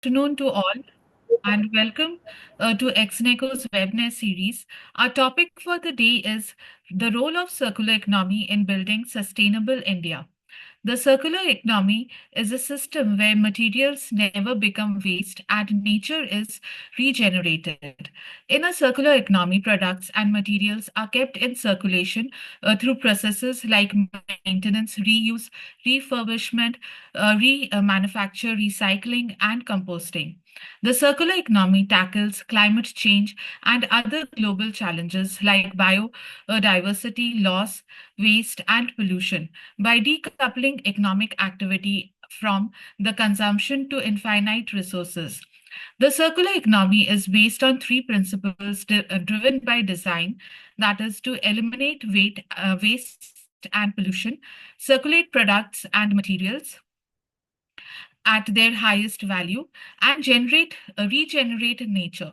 Afternoon to all, and welcome to Exneco's webinar series. Our topic for the day is the role of circular economy in building sustainable India. The circular economy is a system where materials never become waste and nature is regenerated. In a circular economy, products and materials are kept in circulation through processes like maintenance, reuse, refurbishment, remanufacture, recycling, and composting. The circular economy tackles climate change and other global challenges like biodiversity loss, waste, and pollution by decoupling economic activity from the consumption to infinite resources. The circular economy is based on three principles driven by design, that is, to eliminate waste and pollution, circulate products and materials at their highest value, and regenerate nature.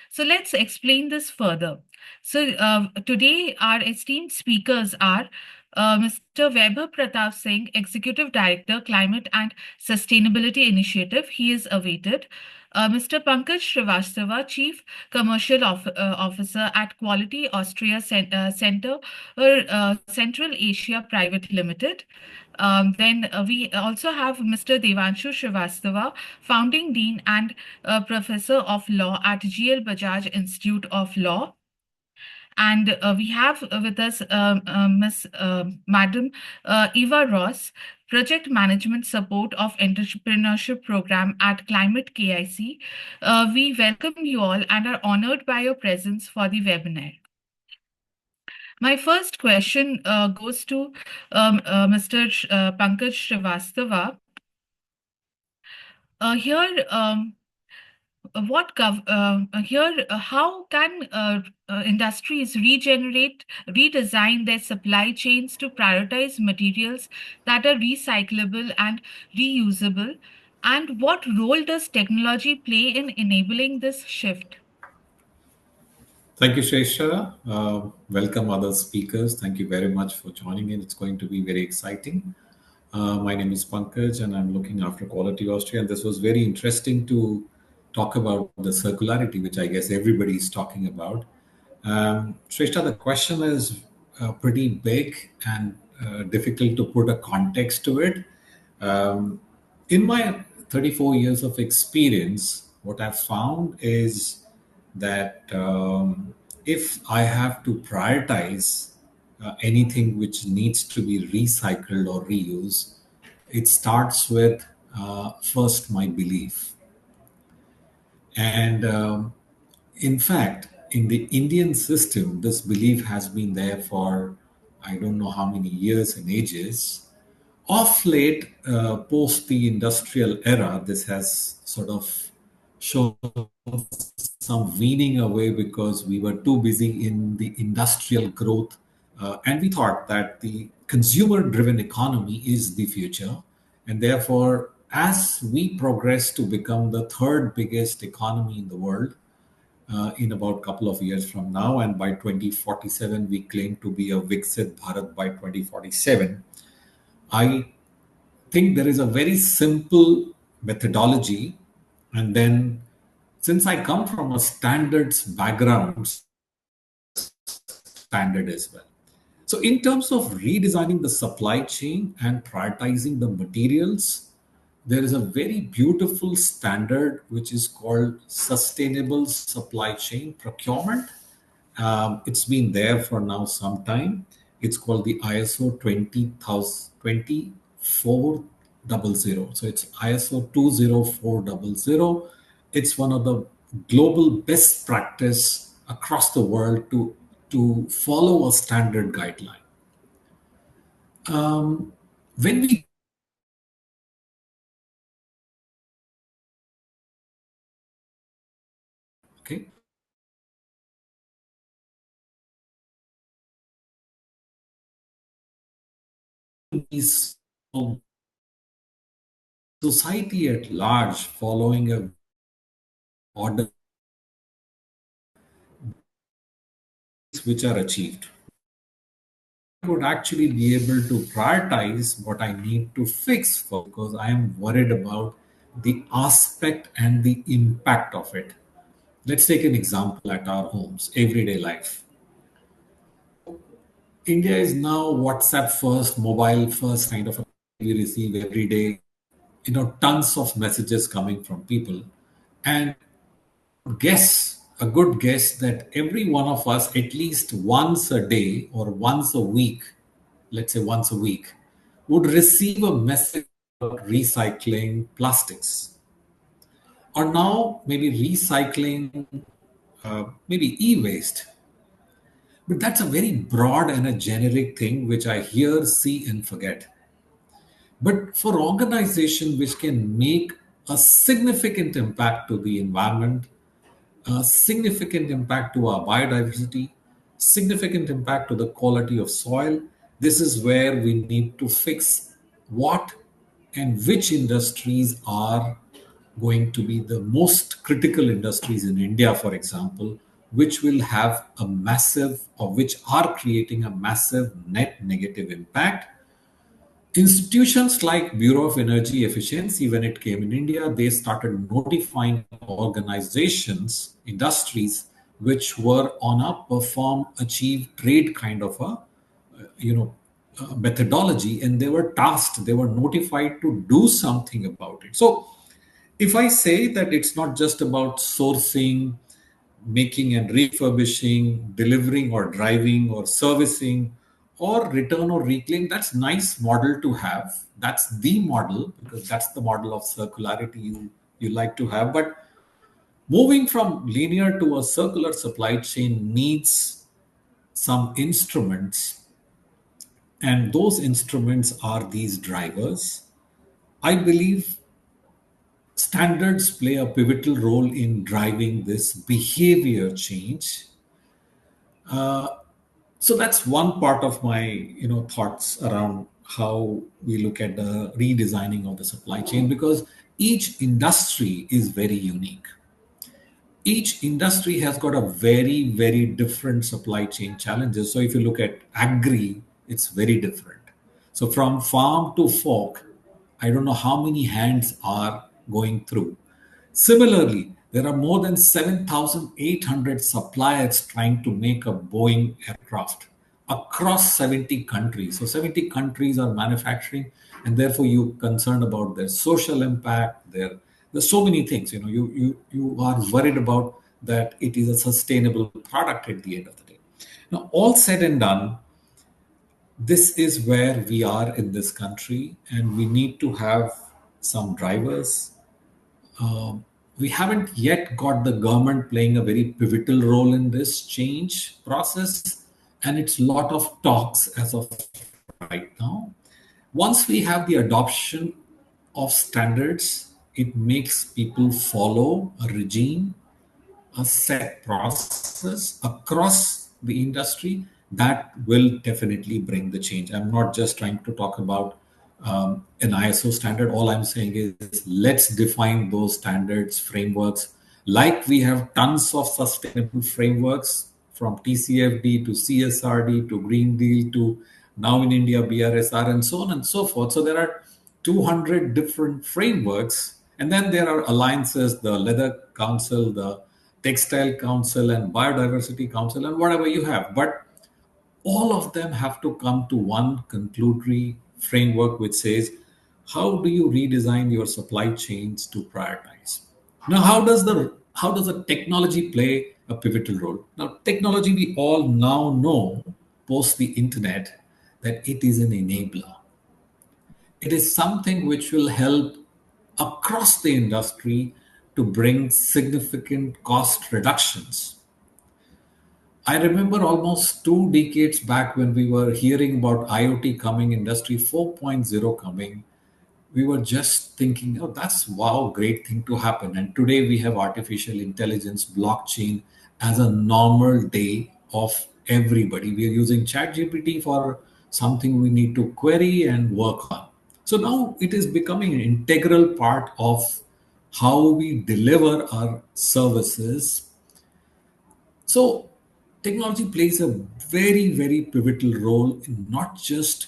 So let's explain this further. So today our esteemed speakers are Mr. Vaibhav Pratap Singh, Executive Director, Climate and Sustainability Initiative. He is awaited. Mr. Pankaj Srivastava, Chief Commercial Officer at Quality Austria Center, Central Asia Private Limited. Then we also have Mr. Devanshu Srivastava, Founding Dean and Professor of Law at GL Bajaj Institute of Law. And we have with us Ms. Madam Eva Ros, Project Management Support of Entrepreneurship Program at Climate KIC. We welcome you all and are honored by your presence for the webinar. My first question goes to Mr. Pankaj Srivastava. Here, how can industries redesign their supply chains to prioritize materials that are recyclable and reusable? And what role does technology play in enabling this shift? Thank you, Shresha. Welcome, other speakers. Thank you very much for joining in. It's going to be very exciting. My name is Pankaj, and I'm looking after Quality Austria. And this was very interesting to talk about the circularity, which I guess everybody is talking about. Shresha, the question is pretty big and difficult to put a context to it. Um, in my 34 years of experience, what I've found is that if I have to prioritize anything which needs to be recycled or reused, it starts with first my belief. And in fact, in the Indian system, this belief has been there for I don't know how many years and ages. Of late, post the industrial era, this has sort of shown some weaning away because we were too busy in the industrial growth. And we thought that the consumer driven economy is the future. And therefore, as we progress to become the third biggest economy in the world, in about a couple of years from now, and by 2047, we claim to be a Viksit Bharat by 2047. I think there is a very simple methodology. And then, since I come from a standards background, standard as well. So, in terms of redesigning the supply chain and prioritizing the materials, there is a very beautiful standard which is called Sustainable Supply Chain Procurement. It's been there for now some time. It's called the ISO 20400. So it's ISO 20400. It's one of the global best practice across the world to follow a standard guideline. When we okay, is society at large following a order which are achieved. I would actually be able to prioritize what I need to fix for because I am worried about the aspect and the impact of it. Let's take an example at our homes, everyday life. So, India is now WhatsApp first, mobile first kind of a we receive every day, tons of messages coming from people. And a good guess that every one of us, at least once a day or once a week, let's say once a week, would receive a message about recycling plastics, or now maybe recycling, maybe e-waste. But that's a very broad and a generic thing which I hear, see, and forget. But for organization which can make a significant impact to the environment, a significant impact to our biodiversity, significant impact to the quality of soil, this is where we need to fix what and which industries are going to be the most critical industries in India, for example, which will have a massive or which are creating a massive net negative impact. Institutions like Bureau of Energy Efficiency, when it came in India, they started notifying organizations, industries, which were on a perform, achieve, trade kind of a methodology, and they were tasked, they were notified to do something about it. So, if I say that it's not just about sourcing, making and refurbishing, delivering or driving or servicing or return or reclaim, that's nice model to have. That's the model because that's the model of circularity you like to have. But moving from linear to a circular supply chain needs some instruments, and those instruments are these drivers. I believe standards play a pivotal role in driving this behavior change. So that's one part of my thoughts around how we look at the redesigning of the supply chain, because each industry is very unique. Each industry has got a very different supply chain challenges. So if you look at agri, it's very different. So from farm to fork, I don't know how many hands are going through. Similarly, there are more than 7,800 suppliers trying to make a Boeing aircraft across 70 countries. So 70 countries are manufacturing, and therefore you're concerned about their social impact. There's so many things. You are worried about that it is a sustainable product at the end of the day. Now, all said and done, this is where we are in this country, and we need to have some drivers. We haven't yet got the government playing a very pivotal role in this change process, and it's a lot of talks as of right now. Once we have the adoption of standards, it makes people follow a regime, a set process across the industry that will definitely bring the change. I'm not just trying to talk about an ISO standard. All I'm saying is let's define those standards, frameworks, like we have tons of sustainable frameworks from TCFD to CSRD to Green Deal to now in India BRSR and so on and so forth. So there are 200 different frameworks, and then there are alliances, the Leather Council, the Textile Council, and Biodiversity Council, and whatever you have. But all of them have to come to one conclusory framework which says, how do you redesign your supply chains to prioritize? Now, how does the technology play a pivotal role? Now, technology, we all now know post the internet that it is an enabler. It is something which will help across the industry to bring significant cost reductions. I remember almost 2 decades back when we were hearing about IoT coming, Industry 4.0 coming, we were just thinking, oh, that's wow, great thing to happen. And today we have artificial intelligence, blockchain as a normal day of everybody. We are using ChatGPT for something we need to query and work on. So now it is becoming an integral part of how we deliver our services. So technology plays a very pivotal role in not just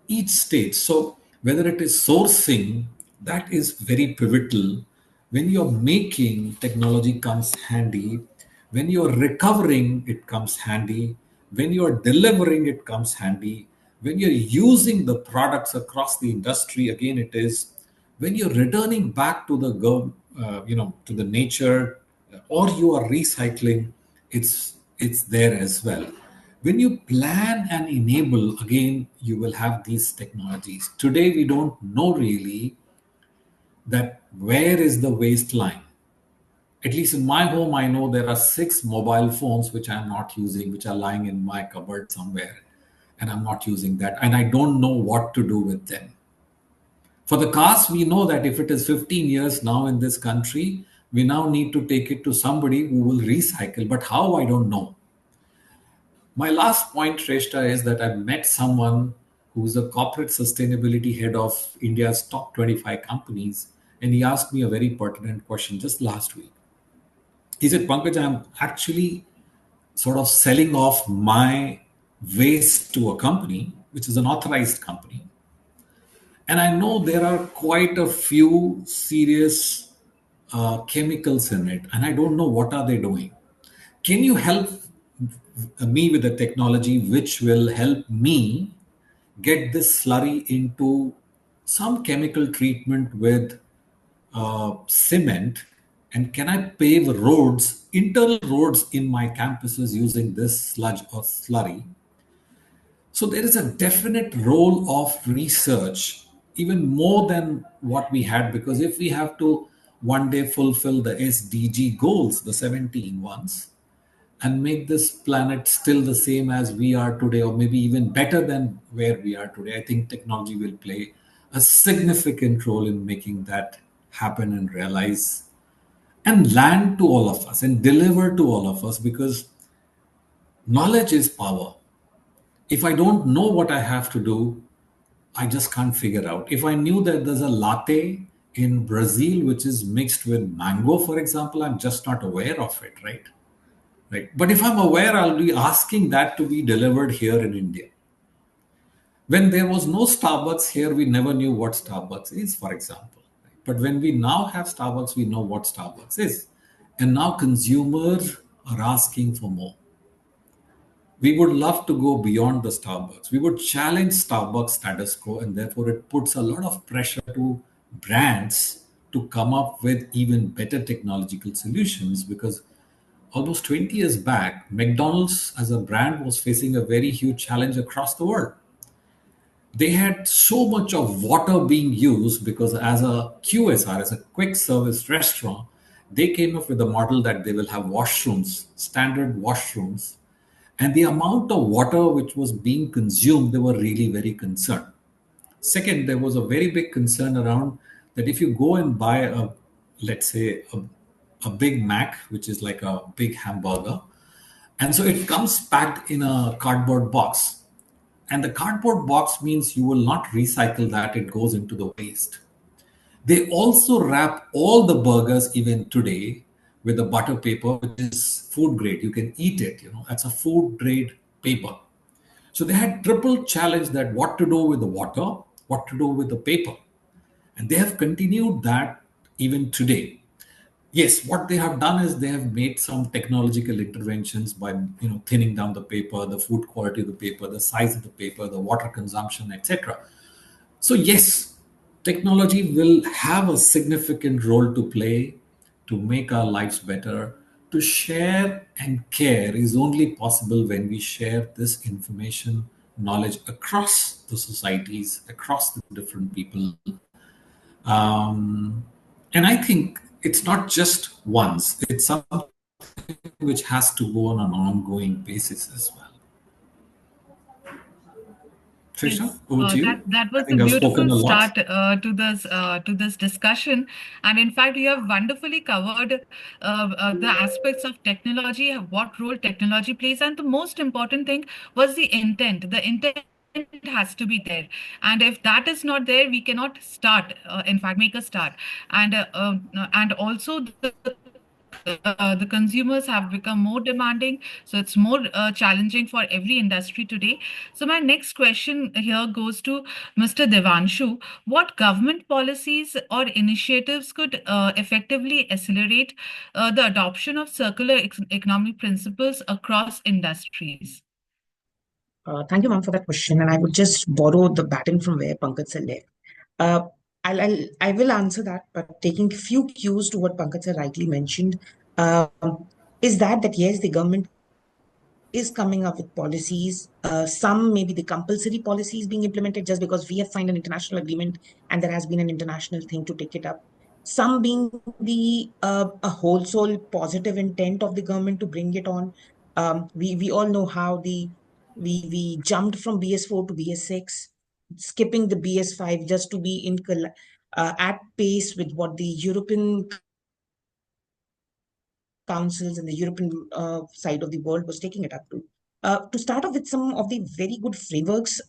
each stage. So whether it is sourcing That is very pivotal. When you're making, technology comes handy. When you're recovering, it comes handy. When you're delivering, it comes handy. When you're using the products across the industry, again, it is. When you're returning back to the to the nature, or you are recycling, it's there as well. When you plan and enable, again, you will have these technologies. Today, we don't know really that where is the waistline. At least in my home, I know there are 6 mobile phones which I'm not using, which are lying in my cupboard somewhere, and I'm not using that, and I don't know what to do with them. For the cars, we know that if it is 15 years now in this country, we now need to take it to somebody who will recycle. But how, I don't know. My last point, Shrestha, is that I've met someone who's a corporate sustainability head of India's top 25 companies, and he asked me a very pertinent question just last week. He said, Pankaj, I'm actually sort of selling off my waste to a company, which is an authorized company. And I know there are quite a few serious chemicals in it, and I don't know what are they doing. Can you help me with the technology which will help me get this slurry into some chemical treatment with cement, and can I pave roads, internal roads in my campuses using this sludge or slurry? So there is a definite role of research, even more than what we had, because if we have to one day fulfill the SDG goals, the 17 ones, and make this planet still the same as we are today, or maybe even better than where we are today, I think technology will play a significant role in making that happen and realize and land to all of us and deliver to all of us, because knowledge is power. If I don't know what I have to do, I just can't figure out. If I knew that there's a latte in Brazil which is mixed with mango, for example, I'm just not aware of it, right? Right. But if I'm aware, I'll be asking that to be delivered here in India. When there was no Starbucks here, we never knew what Starbucks is, for example. But when we now have Starbucks, we know what Starbucks is. And now consumers are asking for more. We would love to go beyond the Starbucks. We would challenge Starbucks status quo, and therefore it puts a lot of pressure to brands to come up with even better technological solutions, because almost 20 years back, McDonald's as a brand was facing a very huge challenge across the world. They had so much of water being used because, as a QSR, as a quick service restaurant, they came up with a model that they will have washrooms, standard washrooms, and the amount of water which was being consumed, they were really very concerned. Second, there was a very big concern around that if you go and buy a, let's say, a Big Mac, which is like a big hamburger, and so it comes packed in a cardboard box. And the cardboard box means you will not recycle that, it goes into the waste. They also wrap all the burgers even today with a butter paper, which is food grade. You can eat it, that's a food grade paper. So they had triple challenge that what to do with the water, what to do with the paper. And they have continued that even today. Yes, what they have done is they have made some technological interventions by thinning down the paper, the food quality of the paper, the size of the paper, the water consumption, etc. So yes, technology will have a significant role to play to make our lives better. To share and care is only possible when we share this information, knowledge across the societies, across the different people. Um, and I think it's not just once, it's something which has to go on an ongoing basis as well. Trisha, Yes, over to that you. that I was a think I've spoken beautiful a lot. start to this discussion, and in fact, you have wonderfully covered the aspects of technology, what role technology plays, and the most important thing was the intent. The intent has to be there, and if that is not there, we cannot start. In fact, make a start, and also the the consumers have become more demanding, so it's more challenging for every industry today. So my next question here goes to Mr. Devanshu. What government policies or initiatives could effectively accelerate the adoption of circular economy principles across industries? Thank you, ma'am, for that question. And I would just borrow the baton from where Pankaj sir left. Uh, I will answer that, but taking few cues to what Pankaj sir rightly mentioned, is that yes, the government is coming up with policies. Some maybe the compulsory policies being implemented just because we have signed an international agreement and there has been an international thing to take it up. Some being the a wholesale positive intent of the government to bring it on. We all know how we jumped from BS4 to BS6, skipping the BS5 just to be at pace with what the European councils and the European side of the world was taking it up to. To start off with some of the very good frameworks,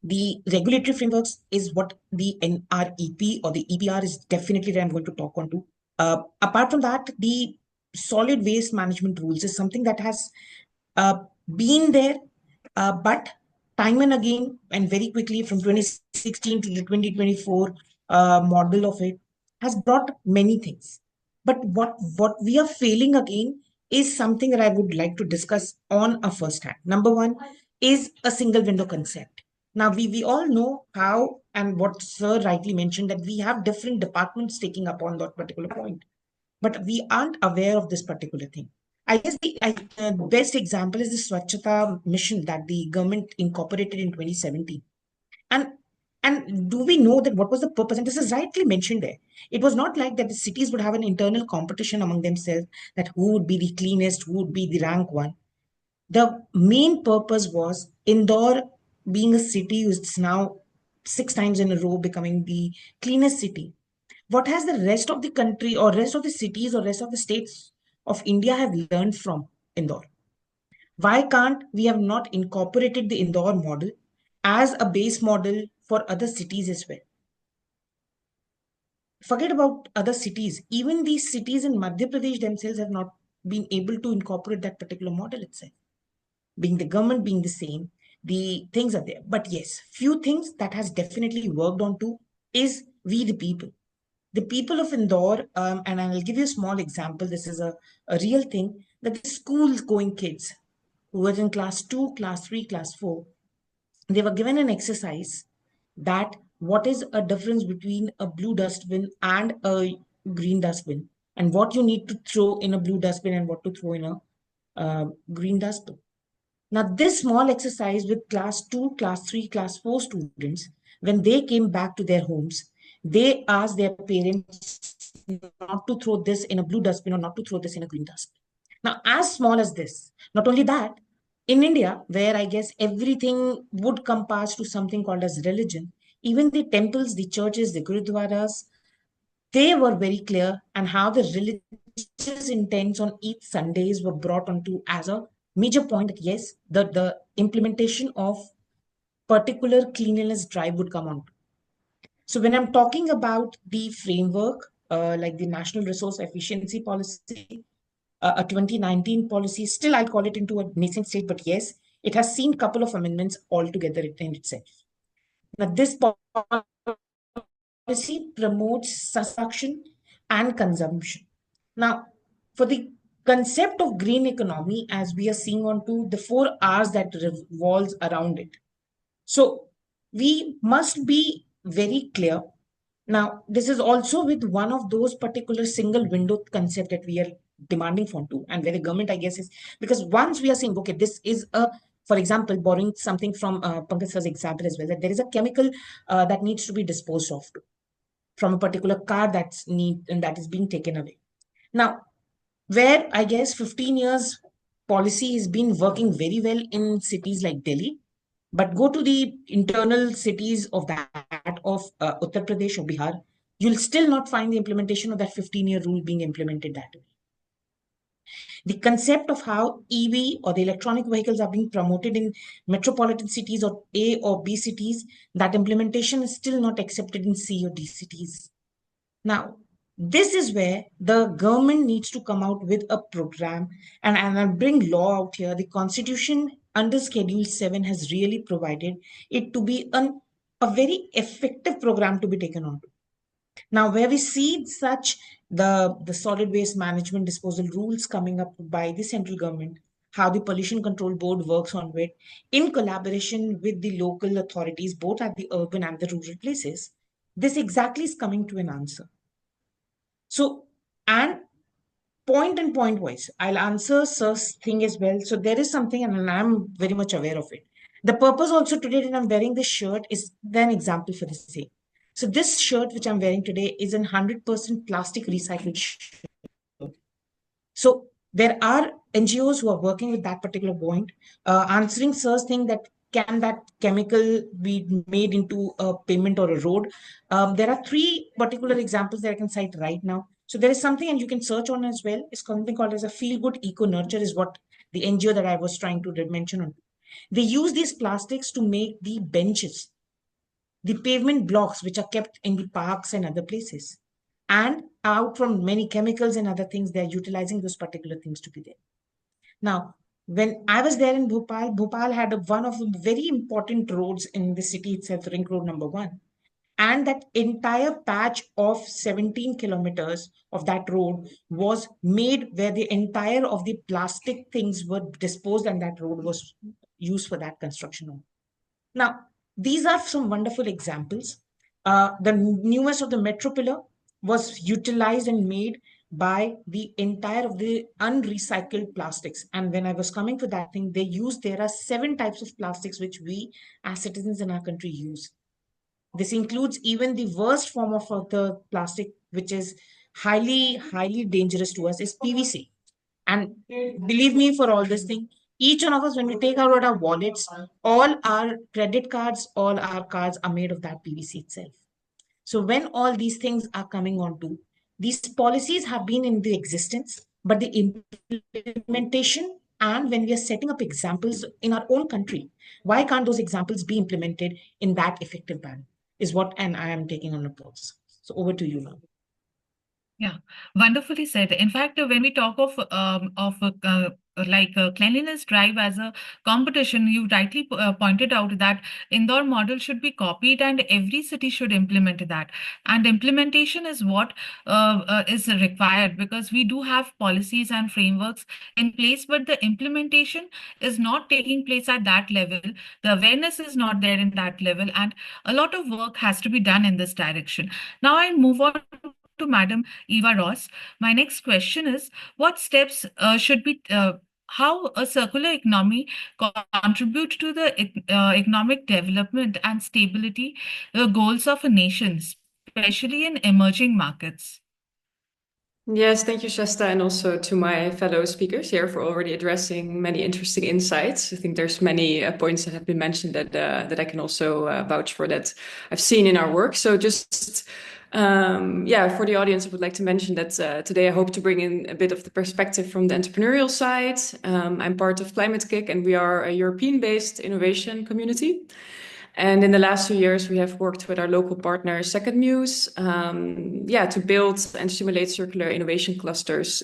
the regulatory frameworks is what the NREP or the EPR is definitely where I'm going to talk on to. Apart from that, the solid waste management rules is something that has uh, been there, but time and again, and very quickly from 2016 to the 2024 model of it has brought many things. But what we are failing again is something that I would like to discuss on a first hand. Number one is a single window concept. Now we all know how and what Sir rightly mentioned that we have different departments taking up on that particular point, but we aren't aware of this particular thing. I guess the best example is the Swachhata mission that the government incorporated in 2017. And and do we know that what was the purpose? And this is rightly mentioned there. It was not like that the cities would have an internal competition among themselves that who would be the cleanest, who would be the rank one. The main purpose was Indore being a city who's now 6 times in a row becoming the cleanest city. What has the rest of the country or rest of the cities or rest of the states of India have learned from Indore? Why can't we have not incorporated the Indore model as a base model for other cities as well? Forget about other cities. Even these cities in Madhya Pradesh themselves have not been able to incorporate that particular model itself. Being the government being the same, the things are there. But yes, few things that has definitely worked on to is we the people. The people of Indore, and I'll give you a small example. This is a real thing that the school going kids who were in class 2, class 3, class 4, they were given an exercise that what is a difference between a blue dustbin and a green dustbin, and what you need to throw in a blue dustbin and what to throw in a green dustbin. Now, this small exercise with class 2, class 3, class 4 students, when they came back to their homes, they asked their parents not to throw this in a blue dustbin or not to throw this in a green dustbin. Now, as small as this, not only that, in India, where I guess everything would compass to something called as religion, even the temples, the churches, the gurudwaras, they were very clear and how the religious intents on each Sundays were brought onto as a major point that yes, the implementation of particular cleanliness drive would come on. So when I'm talking about the framework, like the National Resource Efficiency Policy, a 2019 policy, still I call it into a nascent state, but yes, it has seen couple of amendments altogether in itself. Now, this policy promotes sustainability and consumption. Now, for the concept of green economy, as we are seeing on to the 4 R's that revolves around it. So we must be very clear. Now, this is also with one of those particular single window concept that we are demanding from to, and where the government, I guess, is because once we are saying, okay, this is a, for example, borrowing something from Pankaj Sir's example as well, that there is a chemical that needs to be disposed of from a particular car that's need and that is being taken away. Now, where I guess 15 years policy has been working very well in cities like Delhi, but go to the internal cities of that of Uttar Pradesh or Bihar, you'll still not find the implementation of that 15-year rule being implemented that way. The concept of how EV or the electronic vehicles are being promoted in metropolitan cities or A or B cities, that implementation is still not accepted in C or D cities. Now, This is where the government needs to come out with a program and I'll bring law out here. The constitution under schedule 7 has really provided it to be a very effective program to be taken on. Now, where we see such the solid waste management disposal rules coming up by the central government, how the pollution control board works on it in collaboration with the local authorities, both at the urban and the rural places, this exactly is coming to an answer. So, and point wise, I'll answer Sir's thing as well. So there is something, and I'm very much aware of it. The purpose also today that I'm wearing this shirt is an example for the same. So this shirt which I'm wearing today is an 100% plastic recycled shirt. So there are NGOs who are working with that particular point, answering Sir's thing that can that chemical be made into a pavement or a road? There are three particular examples that I can cite right now. So there is something, and you can search on as well. It's something called as a feel good eco nurture is what the NGO that I was trying to mention on. They use these plastics to make the benches, the pavement blocks which are kept in the parks and other places. And out from many chemicals and other things, they're utilizing those particular things to be there. Now, when I was there in Bhopal, Bhopal had one of the very important roads in the city itself, Ring Road number 1. And that entire patch of 17 kilometers of that road was made where the entire of the plastic things were disposed and that road was used for that construction. Now, these are some wonderful examples. The newest of the metro pillar was utilized and made by the entire of the unrecycled plastics. And when I was coming to that thing, there are 7 types of plastics which we as citizens in our country use. This includes even the worst form of the plastic, which is highly dangerous to us, is PVC. And believe me, for all this thing, each one of us, when we take out our wallets, all our credit cards, all our cards are made of that PVC itself. So when all these things are coming onto, these policies have been in the existence, but the implementation and when we are setting up examples in our own country, why can't those examples be implemented in that effective manner? Is what and I am taking on a pause. So over to you now. Yeah, wonderfully said. In fact, when we talk of cleanliness drive as a competition, you rightly pointed out that Indore model should be copied and every city should implement that. And implementation is what is required because we do have policies and frameworks in place, but the implementation is not taking place at that level. The awareness is not there in that level, and a lot of work has to be done in this direction. Now I move on to Madam Eva Ros. My next question is, what steps should be how a circular economy contribute to the economic development and stability goals of a nation, especially in emerging markets? Yes, thank you, Shasta, and also to my fellow speakers here for already addressing many interesting insights. I think there's many points that have been mentioned that I can also vouch for that I've seen in our work. So just for the audience, I would like to mention that today I hope to bring in a bit of the perspective from the entrepreneurial side. I'm part of Climate Kick, and we are a European-based innovation community. And in the last 2 years, we have worked with our local partner, Second Muse, to build and stimulate circular innovation clusters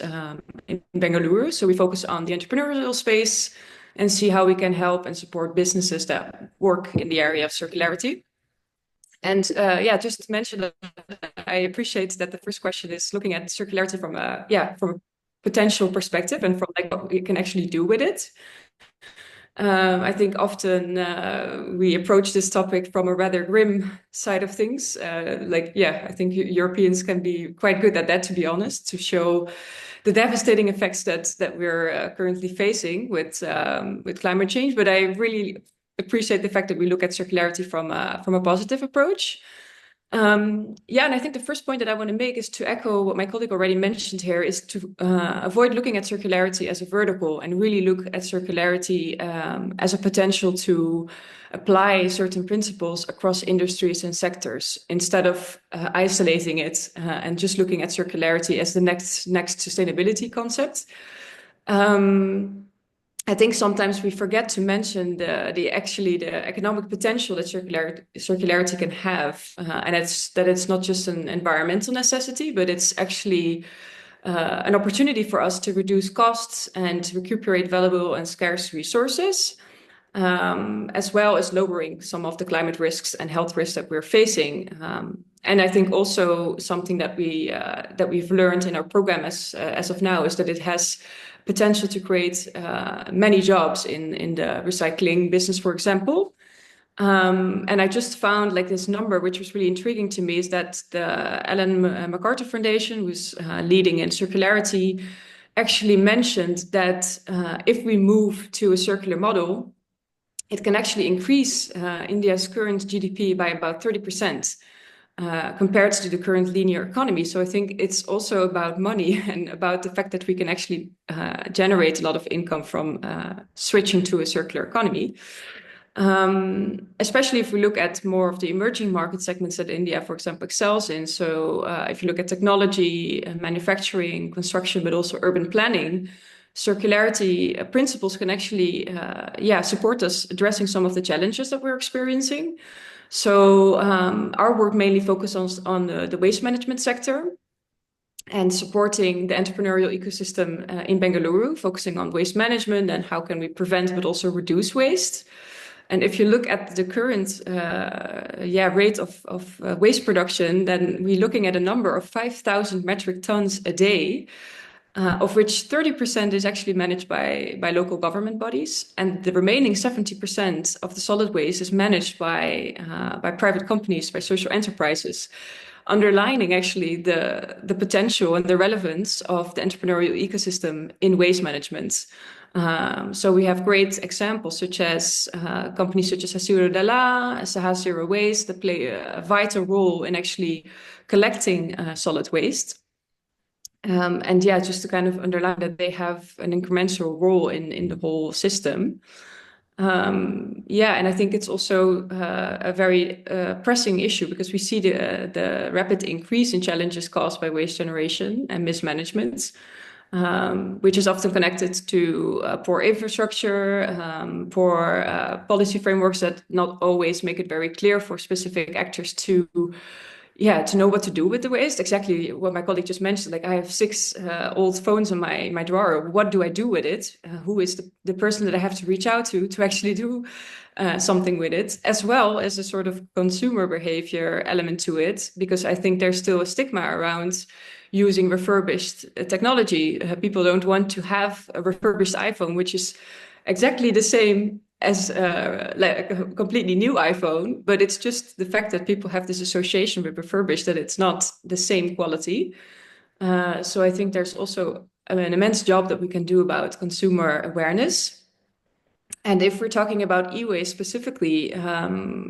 in Bengaluru. So we focus on the entrepreneurial space and see how we can help and support businesses that work in the area of circularity. And just to mention that I appreciate that the first question is looking at circularity from a potential perspective and from like what we can actually do with it. I think often we approach this topic from a rather grim side of things. I think Europeans can be quite good at that, to be honest, to show the devastating effects that we're currently facing with climate change. But I really appreciate the fact that we look at circularity from a positive approach. And I think the first point that I want to make is to echo what my colleague already mentioned here, is to avoid looking at circularity as a vertical and really look at circularity as a potential to apply certain principles across industries and sectors instead of isolating it and just looking at circularity as the next sustainability concept. I think sometimes we forget to mention the economic potential that circularity can have, and it's not just an environmental necessity, but it's actually an opportunity for us to reduce costs and recuperate valuable and scarce resources, as well as lowering some of the climate risks and health risks that we're facing. And I think also something that we've learned in our program as of now is that it has potential to create many jobs in the recycling business, for example. And I just found like this number, which was really intriguing to me, is that the Ellen MacArthur Foundation, who's leading in circularity, actually mentioned that if we move to a circular model, it can actually increase India's current GDP by about 30%. Compared to the current linear economy. So I think it's also about money and about the fact that we can actually generate a lot of income from switching to a circular economy. Especially if we look at more of the emerging market segments that India, for example, excels in. So if you look at technology, manufacturing, construction, but also urban planning, circularity principles can actually support us addressing some of the challenges that we're experiencing. So our work mainly focuses on the waste management sector and supporting the entrepreneurial ecosystem in Bengaluru, focusing on waste management and how can we prevent but also reduce waste. And if you look at the current rate of waste production, then we're looking at a number of 5,000 metric tons a day, of which 30% is actually managed by local government bodies, and the remaining 70% of the solid waste is managed by private companies, by social enterprises, underlining actually the potential and the relevance of the entrepreneurial ecosystem in waste management. So we have great examples such as companies such as Hasiro Dala, Sahas Zero Waste, that play a vital role in actually collecting solid waste. And just to kind of underline that they have an incremental role in the whole system. And I think it's also a very pressing issue because we see the rapid increase in challenges caused by waste generation and mismanagement, which is often connected to poor infrastructure, poor policy frameworks that not always make it very clear for specific actors to know what to do with the waste. Exactly what my colleague just mentioned. Like I have 6 old phones in my drawer. What do I do with it? Who is the person that I have to reach out to actually do something with it? As well as a sort of consumer behavior element to it, because I think there's still a stigma around using refurbished technology. People don't want to have a refurbished iPhone, which is exactly the same as like a completely new iPhone, but it's just the fact that people have this association with refurbished that it's not the same quality. So I think there's also an immense job that we can do about consumer awareness. And if we're talking about e-waste specifically,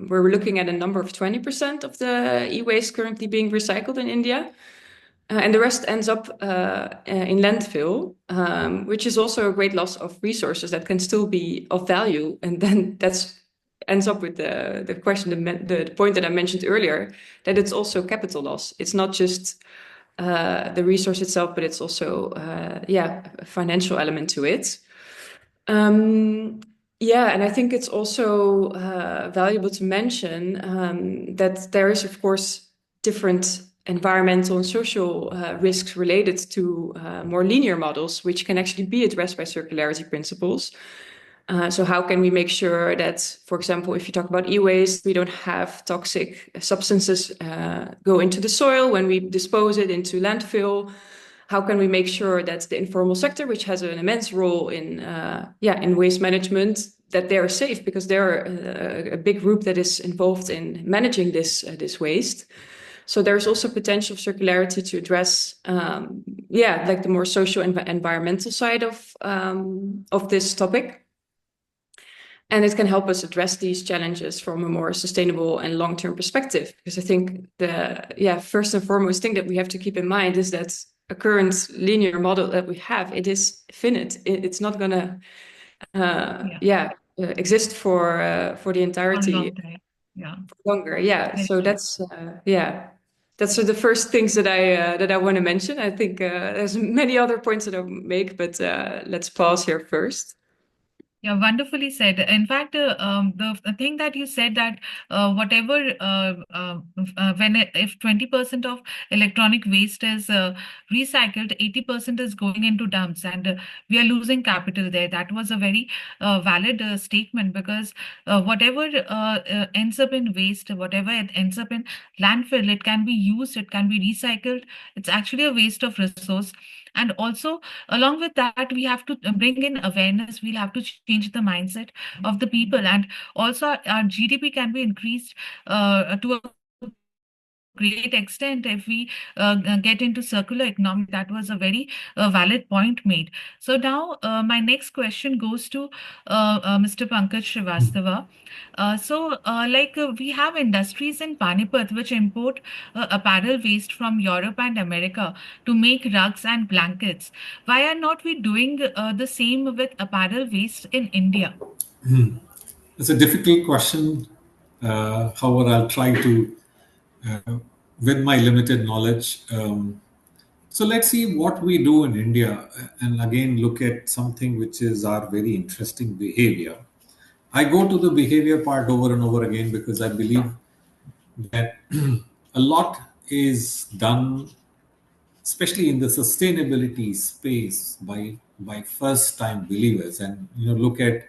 we're looking at a number of 20% of the e-waste currently being recycled in India. And the rest ends up in landfill, which is also a great loss of resources that can still be of value. And then ends up with the question, the point that I mentioned earlier, that it's also capital loss. It's not just the resource itself, but it's also a financial element to it. And I think it's also valuable to mention that there is, of course, different environmental and social risks related to more linear models, which can actually be addressed by circularity principles. So how can we make sure that, for example, if you talk about e-waste, we don't have toxic substances go into the soil when we dispose it into landfill? How can we make sure that the informal sector, which has an immense role in waste management, that they are safe because they're a big group that is involved in managing this waste? So there's also potential of circularity to address, like the more social and environmental side of this topic. And it can help us address these challenges from a more sustainable and long-term perspective. Because I think the first and foremost thing that we have to keep in mind is that a current linear model that we have, it is finite. It's not going to exist for the entirety. Long time. Yeah. Longer. Yeah. So that's that's the first things that I want to mention. I think there's many other points that I make, but let's pause here first. Yeah, wonderfully said. In fact, the thing that you said that whatever if 20% of electronic waste is recycled, 80% is going into dumps, and we are losing capital there. That was a very valid statement, because whatever ends up in waste, whatever it ends up in landfill, it can be used, it can be recycled. It's actually a waste of resource. And also, along with that, we have to bring in awareness. We'll have to change the mindset of the people. And also, our GDP can be increased to a great extent if we get into circular economy. That was a very valid point made. So now my next question goes to Mr. Pankaj Srivastava. We have industries in Panipat which import apparel waste from Europe and America to make rugs and blankets. Why are not we doing the same with apparel waste in India? It's a difficult question. However, I'll try to, with my limited knowledge. So let's see what we do in India, and again look at something which is our very interesting behavior. I go to the behavior part over and over again because I believe that a lot is done, especially in the sustainability space, by first time believers. And look at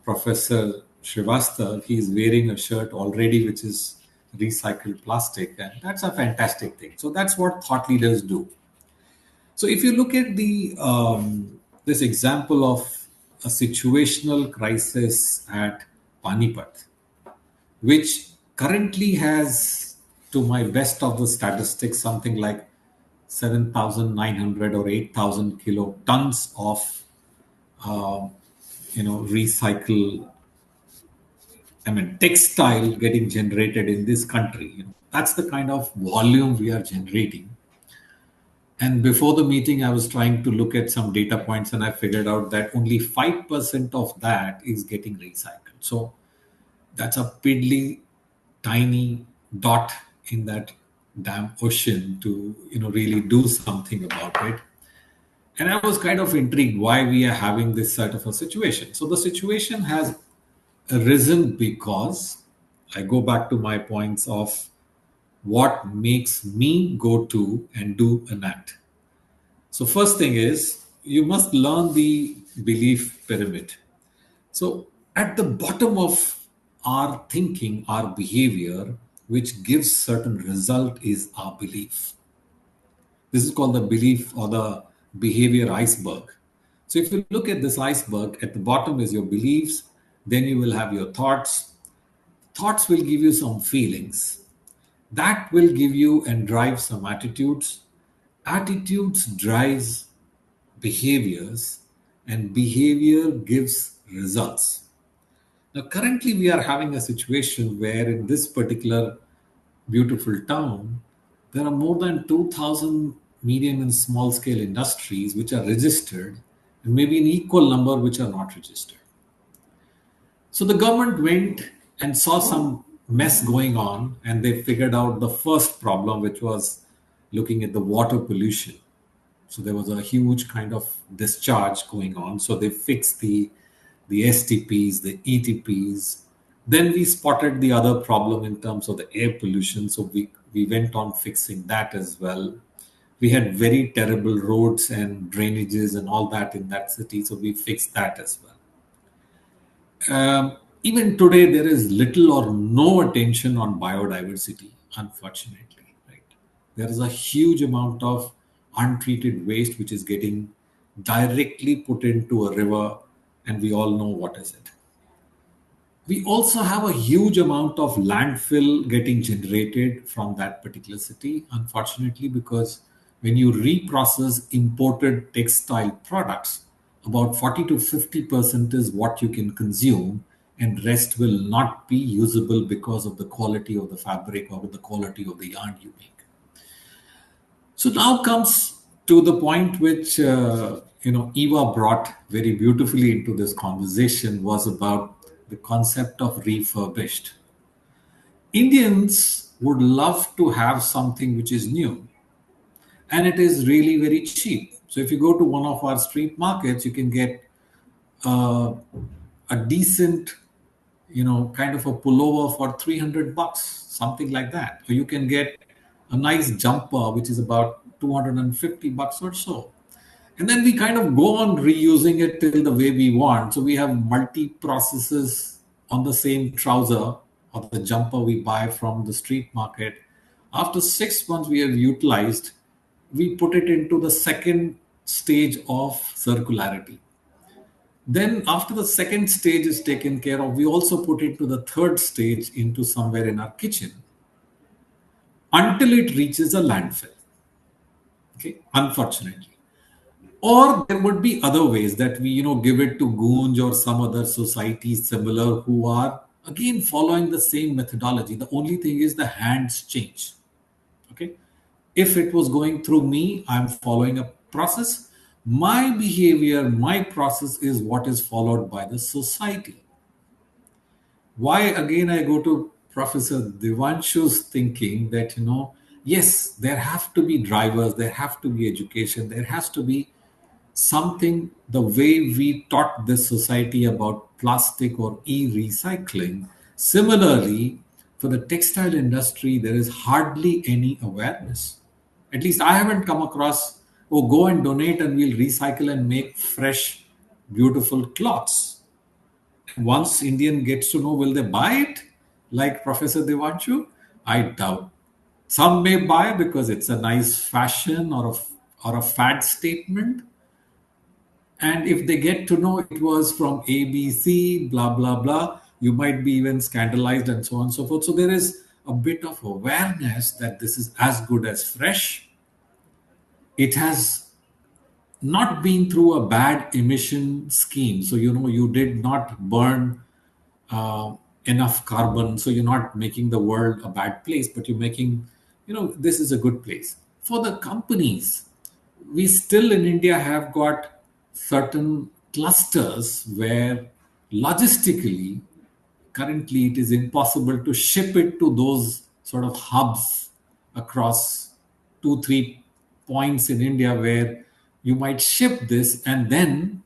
Professor Srivastava. He's wearing a shirt already which is recycled plastic, and that's a fantastic thing. So that's what thought leaders do. So if you look at the this example of a situational crisis at Panipat, which currently has, to my best of the statistics, something like 7,900 or 8,000 kilotons of recycle, textile getting generated in this country. That's the kind of volume we are generating. And before the meeting, I was trying to look at some data points, and I figured out that only 5% of that is getting recycled. So that's a piddly tiny dot in that damn ocean to really do something about it. And I was kind of intrigued why we are having this sort of a situation. So the situation has arisen because I go back to my points of what makes me go to and do an act. So first thing is you must learn the belief pyramid. So at the bottom of our thinking, our behavior, which gives certain result, is our belief. This is called the belief or the behavior iceberg. So if you look at this iceberg, at the bottom is your beliefs, then you will have your thoughts. Thoughts will give you some feelings. That will give you and drive some attitudes. Attitudes drives behaviors, and behavior gives results. Now, currently, we are having a situation where in this particular beautiful town, there are more than 2,000 medium and small scale industries which are registered, and maybe an equal number which are not registered. So the government went and saw some mess going on, and they figured out the first problem, which was looking at the water pollution. So there was a huge kind of discharge going on. So they fixed the STPs, the ETPs. Then we spotted the other problem in terms of the air pollution. So we went on fixing that as well. We had very terrible roads and drainages and all that in that city. So we fixed that as well. Even today, there is little or no attention on biodiversity, unfortunately. Right? There is a huge amount of untreated waste which is getting directly put into a river, and we all know what is it. We also have a huge amount of landfill getting generated from that particular city, unfortunately, because when you reprocess imported textile products, about 40 to 50% is what you can consume, and rest will not be usable because of the quality of the fabric or the quality of the yarn you make. So now comes to the point which Eva brought very beautifully into this conversation, was about the concept of refurbished. Indians would love to have something which is new, and it is really very cheap. So if you go to one of our street markets, you can get uh, a decent, kind of a pullover for 300 bucks, something like that. Or you can get a nice jumper, which is about 250 bucks or so. And then we kind of go on reusing it till the way we want. So we have multi processes on the same trouser or the jumper we buy from the street market. After 6 months, we have utilized, we put it into the second stage of circularity. Then, after the second stage is taken care of, we also put it to the third stage into somewhere in our kitchen until it reaches a landfill. Okay, unfortunately. Or there would be other ways that we, give it to Goonj or some other societies similar who are again following the same methodology. The only thing is the hands change. Okay. If it was going through me, I'm following a process. My behavior, my process is what is followed by the society. Why again I go to Professor Devanshu's thinking that, yes, there have to be drivers, there have to be education, there has to be something the way we taught this society about plastic or e-recycling. Similarly, for the textile industry, there is hardly any awareness. At least I haven't come across, oh, go and donate and we'll recycle and make fresh, beautiful cloths. Once Indian gets to know, will they buy it? Like Professor Devanshu? I doubt. Some may buy because it's a nice fashion or a fad statement. And if they get to know it was from ABC, blah, blah, blah, you might be even scandalized and so on and so forth. So there is a bit of awareness that this is as good as fresh. It has not been through a bad emission scheme. So, you did not burn enough carbon. So you're not making the world a bad place, but you're making, this is a good place. For the companies, we still in India have got certain clusters where logistically, currently it is impossible to ship it to those sort of hubs across 2 3 points in India where you might ship this, and then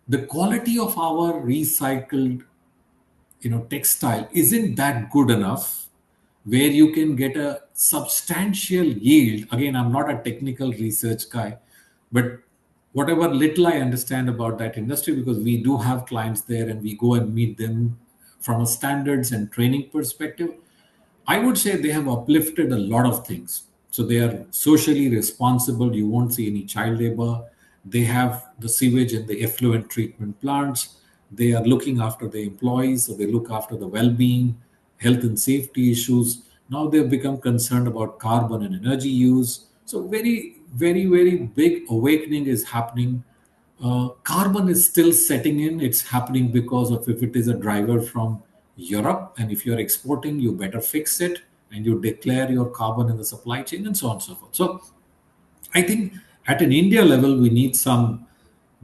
the quality of our recycled textile isn't that good enough where you can get a substantial yield. Again, I'm not a technical research guy, but whatever little I understand about that industry, because we do have clients there and we go and meet them from a standards and training perspective, I would say they have uplifted a lot of things. So they are socially responsible. You won't see any child labor. They have the sewage and the effluent treatment plants. They are looking after the employees. So they look after the well being, health and safety issues. Now they've become concerned about carbon and energy use. So, very, very, very big awakening is happening. Carbon is still setting in. It's happening because of if it is a driver from Europe, and if you're exporting, you better fix it and you declare your carbon in the supply chain and so on and so forth. So I think at an India level, we need some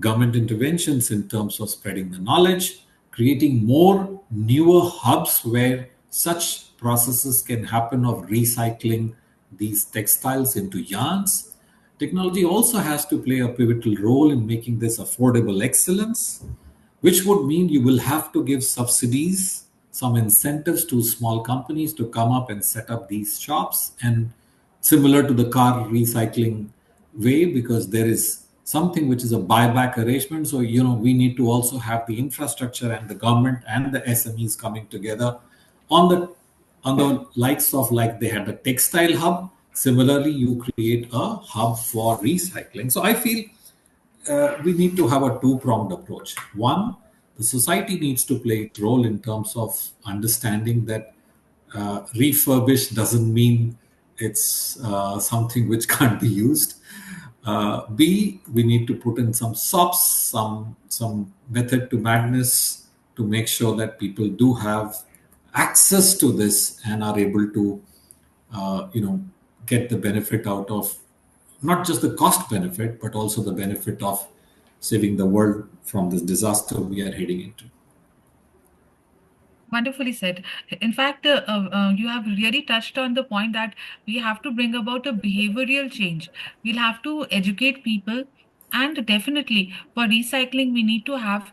government interventions in terms of spreading the knowledge, creating more newer hubs where such processes can happen of recycling these textiles into yarns. Technology also has to play a pivotal role in making this affordable excellence, which would mean you will have to give subsidies, some incentives to small companies to come up and set up these shops, and similar to the car recycling way, because there is something which is a buyback arrangement. So, we need to also have the infrastructure and the government and the SMEs coming together on the likes of, like they had the textile hub. Similarly, you create a hub for recycling. So I feel we need to have a two-pronged approach. One, the society needs to play its role in terms of understanding that refurbished doesn't mean it's something which can't be used. B, we need to put in some SOPs, some method to madness to make sure that people do have access to this and are able to, get the benefit out of not just the cost benefit, but also the benefit of saving the world from this disaster we are heading into. Wonderfully said. In fact, you have really touched on the point that we have to bring about a behavioral change. We'll have to educate people And definitely for recycling, we need to have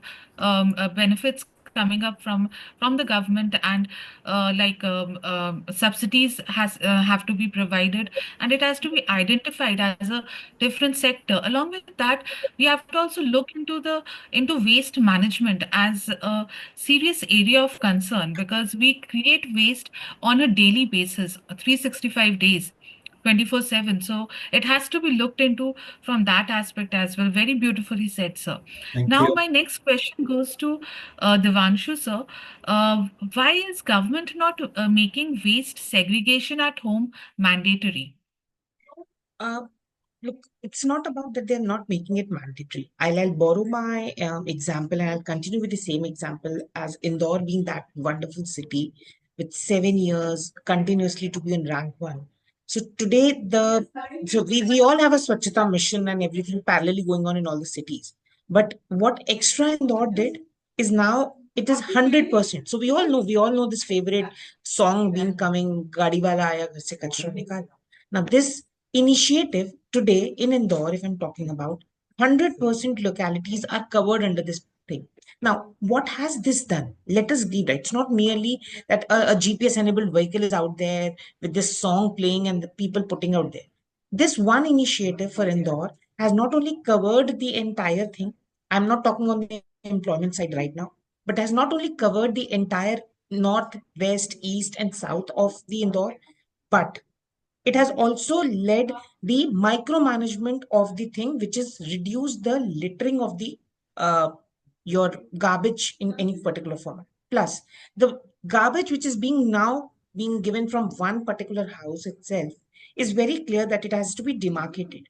benefits coming up from the government, and subsidies have to be provided, and it has to be identified as a different sector. Along with that, we have to also look into waste management as a serious area of concern, because we create waste on a daily basis, 365 days. 24/7. So it has to be looked into from that aspect as well. Very beautifully said, sir. Thank Now, you. my next question goes to Devanshu, sir. Why is government not making waste segregation at home mandatory? Uh, Look, it's not about that they're not making it mandatory. I'll borrow my example and I'll continue with the same example as Indore being that wonderful city with 7 years continuously to be in rank one. So today, we all have a Swachhata mission and everything parallelly going on in all the cities. But what extra Indore did is now it is 100%. So we all know this favorite song being coming, Gadi wala aaya ghar se kachra nikala. Now this initiative today in Indore, if I'm talking about, 100% localities are covered under this thing. Now, what has this done? Let us read it. It's not merely that a GPS enabled vehicle is out there with this song playing and the people putting out there. This one initiative for Indore has not only covered the entire thing, I'm not talking on the employment side right now, but has not only covered the entire north, west, east, and south of the Indore, but it has also led the micromanagement of the thing, which is reduce the littering of the uh, your garbage in any particular format. Plus, the garbage which is being now being given from one particular house itself is very clear that it has to be demarcated.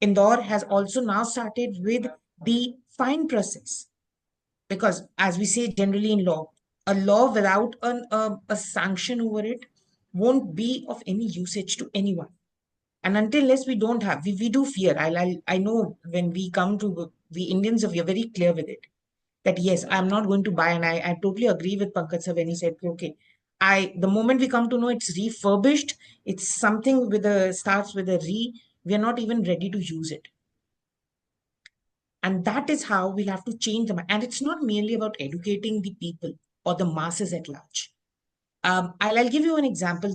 Indore has also now started with the fine process, because as we say generally in law, a law without a sanction over it won't be of any usage to anyone. And until unless we don't have, we do fear. I know when we come to, we Indians, we are very clear with it that yes, I'm not going to buy. And I totally agree with Pankaj sir when he said, okay, the moment we come to know it's refurbished, it's something with a starts with a we are not even ready to use it. And that is how we'll have to change them. And it's not merely about educating the people or the masses at large. I'll give you an example.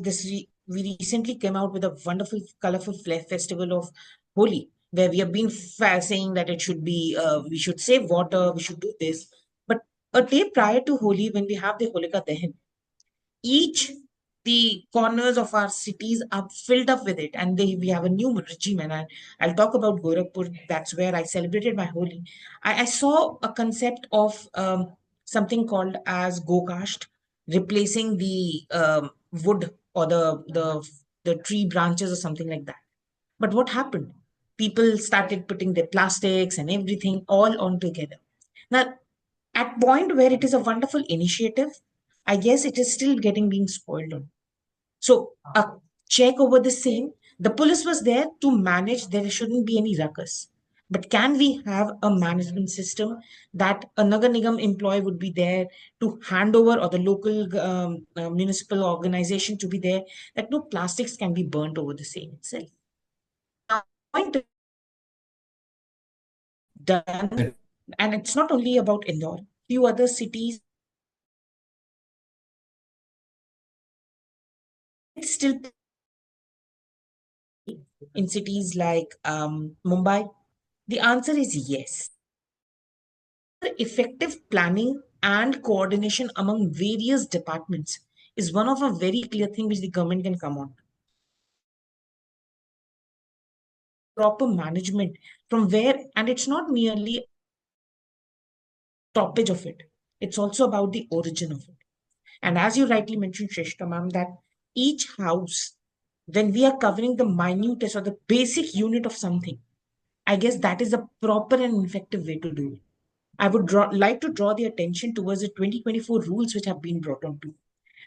We recently came out with a wonderful, colorful festival of Holi, where we have been saying that it should be, we should save water, we should do this. But a day prior to Holi, when we have the Holika Dahan, each the corners of our cities are filled up with it, and we have a new regime. And I'll talk about Gorakhpur. That's where I celebrated my Holi. I saw a concept of something called as gokasht, replacing the wood or the tree branches or something like that. But what happened? People started putting their plastics and everything all on together. Now, at point where it is a wonderful initiative, I guess it is still getting being spoiled on. So a check over the same. The police was there to manage. There shouldn't be any ruckus. But can we have a management system that a Nagar Nigam employee would be there to hand over, or the local municipal organization to be there, that no plastics can be burnt over the same itself. Now, point done, and it's not only about Indore. Few other cities still in cities like Mumbai? The answer is yes. Effective planning and coordination among various departments is one of a very clear thing which the government can come on. Proper management from where, and it's not merely stoppage of it, it's also about the origin of it. And as you rightly mentioned, Shrestha ma'am, that each house, when we are covering the minutest or the basic unit of something, I guess that is a proper and effective way to do it. I would like to draw the attention towards the 2024 rules which have been brought on to,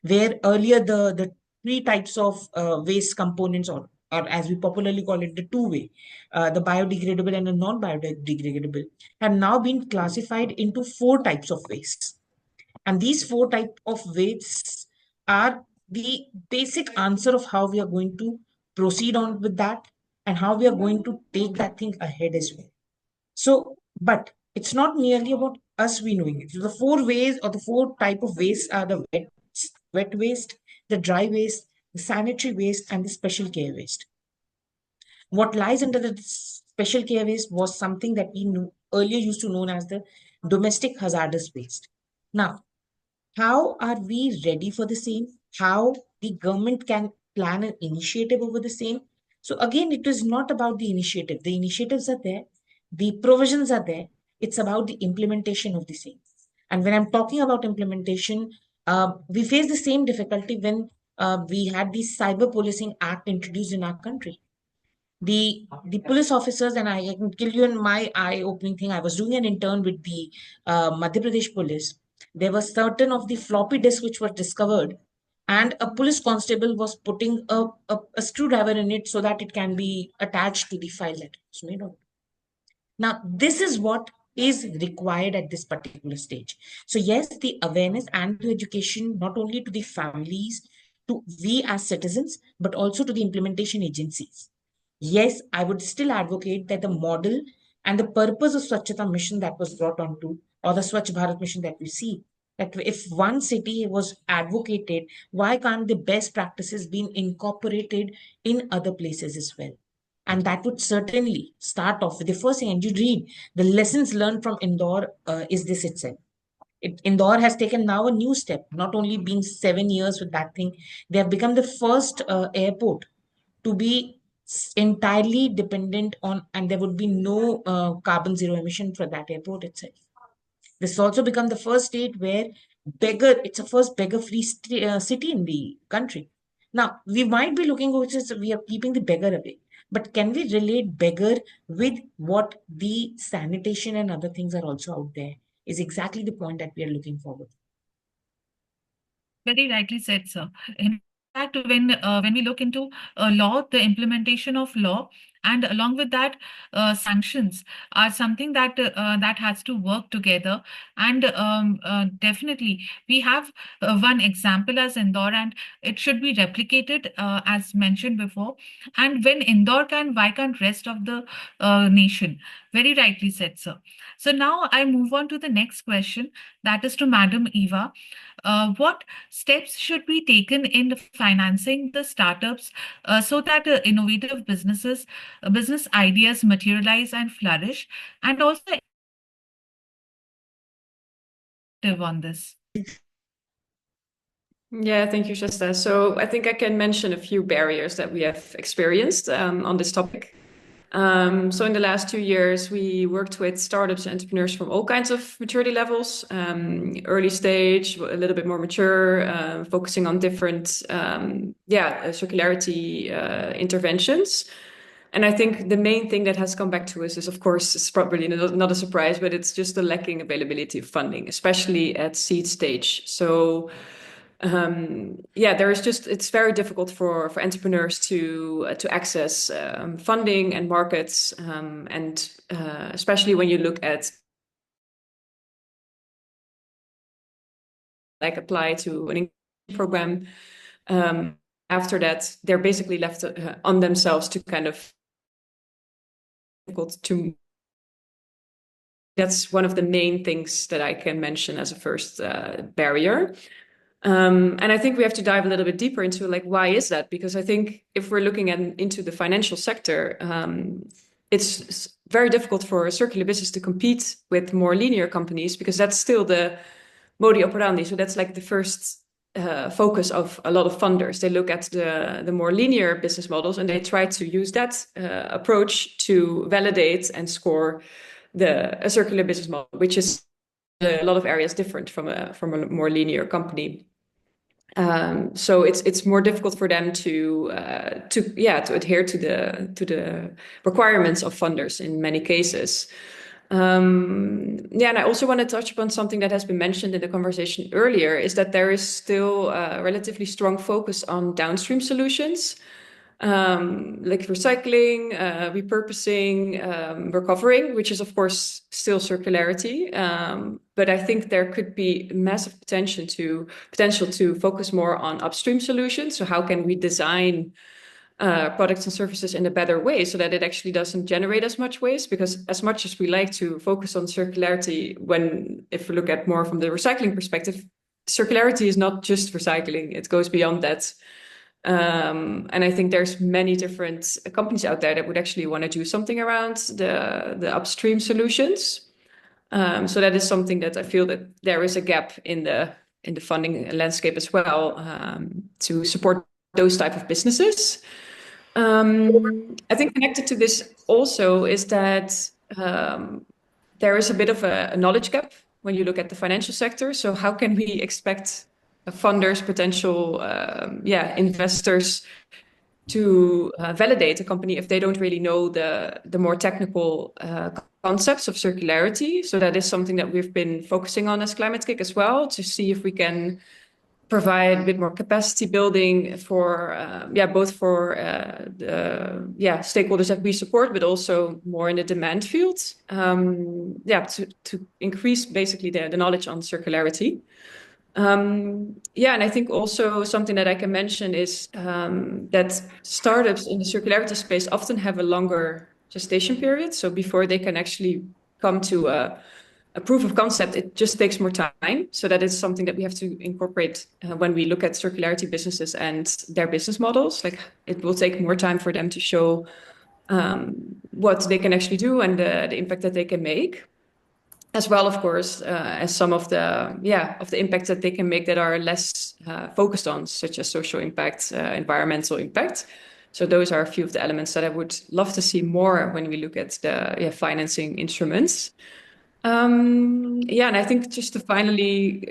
where earlier the three types of waste components, or as we popularly call it, the two-way, the biodegradable and the non-biodegradable, have now been classified into four types of waste. And these four types of wastes are the basic answer of how we are going to proceed on with that, and how we are going to take that thing ahead as well. So, but it's not merely about us we knowing it. So the four ways or the four type of waste are the wet waste, the dry waste, the sanitary waste, and the special care waste. What lies under the special care waste was something that we knew, earlier used to known as the domestic hazardous waste. Now, how are we ready for the same? How the government can plan an initiative over the same? So again, it is not about the initiative. The initiatives are there, the provisions are there. It's about the implementation of the same. And when I'm talking about implementation, we face the same difficulty when we had the Cyber Policing Act introduced in our country. The police officers, and I can tell you in my eye-opening thing, I was doing an intern with the Madhya Pradesh police. There were certain of the floppy disks which were discovered, and a police constable was putting a screwdriver in it so that it can be attached to the file that was made on. Now, this is what is required at this particular stage. So, yes, the awareness and the education, not only to the families, to we as citizens, but also to the implementation agencies. Yes, I would still advocate that the model and the purpose of Swachhata mission that was brought onto, or the Swachh Bharat mission that we see, that if one city was advocated, why can't the best practices be incorporated in other places as well? And that would certainly start off with the first thing. And you read the lessons learned from Indore is this itself. Indore has taken now a new step, not only being 7 years with that thing, they have become the first airport to be entirely dependent on, and there would be no carbon zero emission for that airport itself. This has also become the first state where it's a first beggar free city in the country. Now, we might be looking, which is we are keeping the beggar away. But can we relate beggar with what the sanitation and other things are also out there? Is exactly the point that we are looking forward. Very rightly said, sir. In fact, when we look into law, the implementation of law, and along with that, sanctions are something that that has to work together. And definitely, we have one example as Indore, and it should be replicated as mentioned before. And when Indore can, why can't rest of the nation? Very rightly said, sir. So now I move on to the next question, that is to Madam Eva. What steps should be taken in financing the startups so that innovative business ideas materialize and flourish, and also on this? Yeah, thank you, Shasta. So I think I can mention a few barriers that we have experienced on this topic. So in the last 2 years, we worked with startups and entrepreneurs from all kinds of maturity levels, early stage, a little bit more mature, focusing on different, circularity interventions. And I think the main thing that has come back to us is, of course, it's probably not a surprise, but it's just the lacking availability of funding, especially at seed stage. So it's very difficult for entrepreneurs to access funding and markets, and especially when you look at like apply to an program. After that, they're basically left on themselves to kind of difficult to. That's one of the main things that I can mention as a first barrier. And I think we have to dive a little bit deeper into like, why is that? Because I think if we're looking into the financial sector, it's very difficult for a circular business to compete with more linear companies, because that's still the modi operandi. So that's like the first focus of a lot of funders. They look at the more linear business models and they try to use that approach to validate and score a circular business model, which is a lot of areas different from a more linear company. So it's more difficult for them to adhere to the requirements of funders in many cases. And I also want to touch upon something that has been mentioned in the conversation earlier, is that there is still a relatively strong focus on downstream solutions, like recycling, repurposing, recovering, which is of course still circularity. But I think there could be massive potential to focus more on upstream solutions. So how can we design products and services in a better way so that it actually doesn't generate as much waste. Because as much as we like to focus on circularity, if we look at more from the recycling perspective, circularity is not just recycling, it goes beyond that. And I think there's many different companies out there that would actually want to do something around the upstream solutions. So that is something that I feel that there is a gap in the funding landscape as well, to support those type of businesses. I think connected to this also is that there is a bit of a knowledge gap when you look at the financial sector. So how can we expect funders, potential investors to validate a company if they don't really know the more technical concepts of circularity? So that is something that we've been focusing on as Climate Kick as well, to see if we can provide a bit more capacity building for both for the stakeholders that we support, but also more in the demand field, to increase basically the knowledge on circularity. And I think also something that I can mention is that startups in the circularity space often have a longer gestation period. So before they can actually come to a proof of concept, it just takes more time. So that is something that we have to incorporate when we look at circularity businesses and their business models. Like, it will take more time for them to show what they can actually do and the impact that they can make, as well, of course, as some of the impacts that they can make that are less focused on, such as social impact, environmental impact. So those are a few of the elements that I would love to see more when we look at the financing instruments. And I think just to finally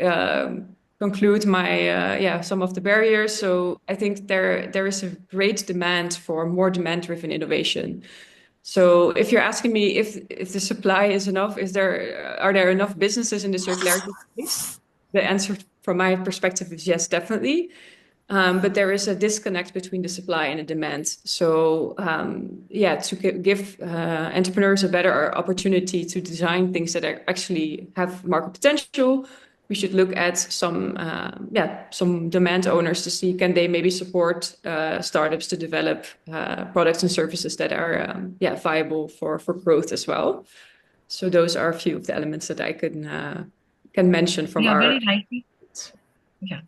conclude my some of the barriers. So I think there is a great demand for more demand-driven innovation. So if you're asking me if the supply is enough, are there enough businesses in the circularity space? The answer from my perspective is yes, definitely. But there is a disconnect between the supply and the demand. So to give entrepreneurs a better opportunity to design things that actually have market potential, we should look at some demand owners to see, can they maybe support startups to develop products and services that are viable for growth as well. So those are a few of the elements that I can mention from our. Very rightly. Yeah.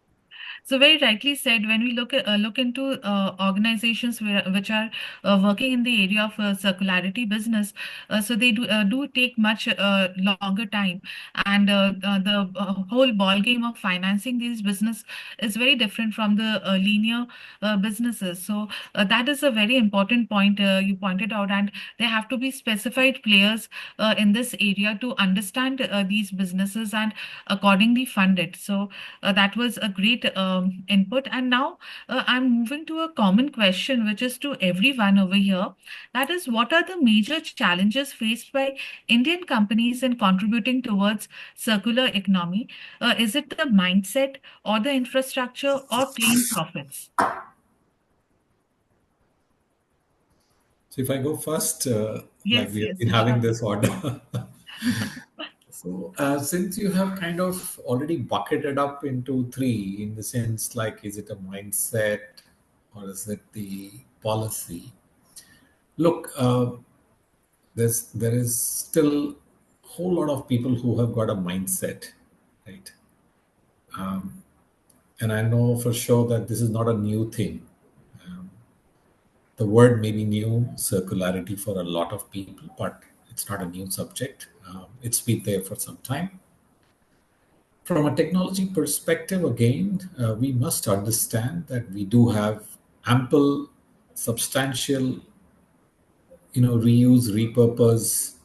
So very rightly said, when we look into organizations which are working in the area of circularity business, so they do take much longer time, and the whole ball game of financing these business is very different from the linear businesses. So that is a very important point you pointed out, and there have to be specified players in this area to understand these businesses and accordingly fund it. So that was a great input. And now I'm moving to a common question, which is to everyone over here. That is, what are the major challenges faced by Indian companies in contributing towards circular economy? Is it the mindset or the infrastructure or plain profits? So if I go first, like Yes, we have yes, been having sure. this order. So, since you have kind of already bucketed up into three, in the sense like, is it a mindset or is it the policy? Look, there is still a whole lot of people who have got a mindset, right? And I know for sure that this is not a new thing. The word may be new, circularity, for a lot of people, but it's not a new subject. It's been there for some time. From a technology perspective, again, we must understand that we do have ample, substantial, reuse, repurpose,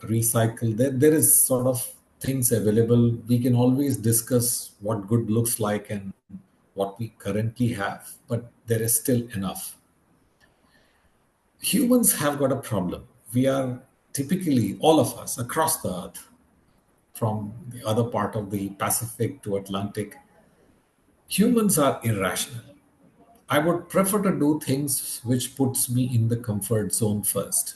recycle. There is sort of things available. We can always discuss what good looks like and what we currently have, but there is still enough. Humans have got a problem. We are typically, all of us across the earth, from the other part of the Pacific to Atlantic, humans are irrational. I would prefer to do things which puts me in the comfort zone first.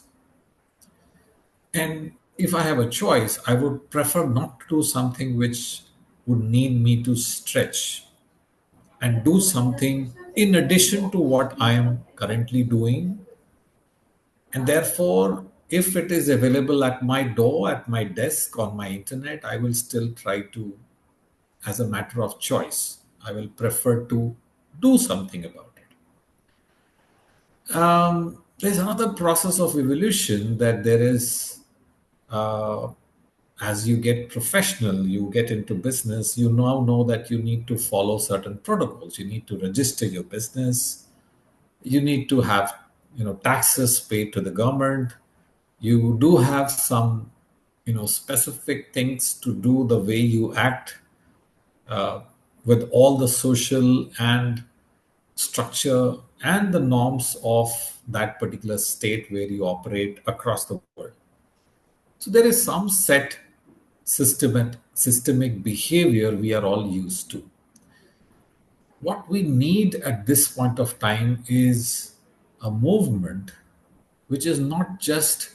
And if I have a choice, I would prefer not to do something which would need me to stretch. and do something in addition to what I am currently doing. And therefore, if it is available at my door, at my desk, on my internet, I will still try to, as a matter of choice, I will prefer to do something about it. There's another process of evolution that there is, uh, as you get professional, you get into business, you now know that you need to follow certain protocols. You need to register your business. You need to have, taxes paid to the government. You do have some, specific things to do the way you act, uh, with all the social and structure and the norms of that particular state where you operate across the world. So there is some set systemic behavior we are all used to. What we need at this point of time is a movement which is not just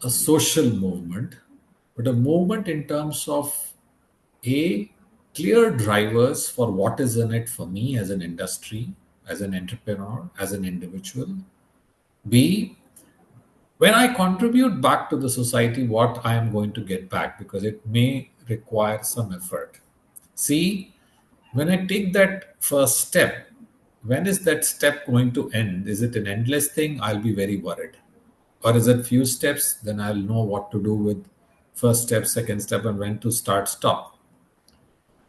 a social movement, but a movement in terms of a clear drivers for what is in it for me as an industry, as an entrepreneur, as an individual. B, when I contribute back to the society, what I am going to get back, because it may require some effort. C, when I take that first step, when is that step going to end? Is it an endless thing? I'll be very worried. Or is it few steps? Then I'll know what to do with first step, second step, and when to start, stop.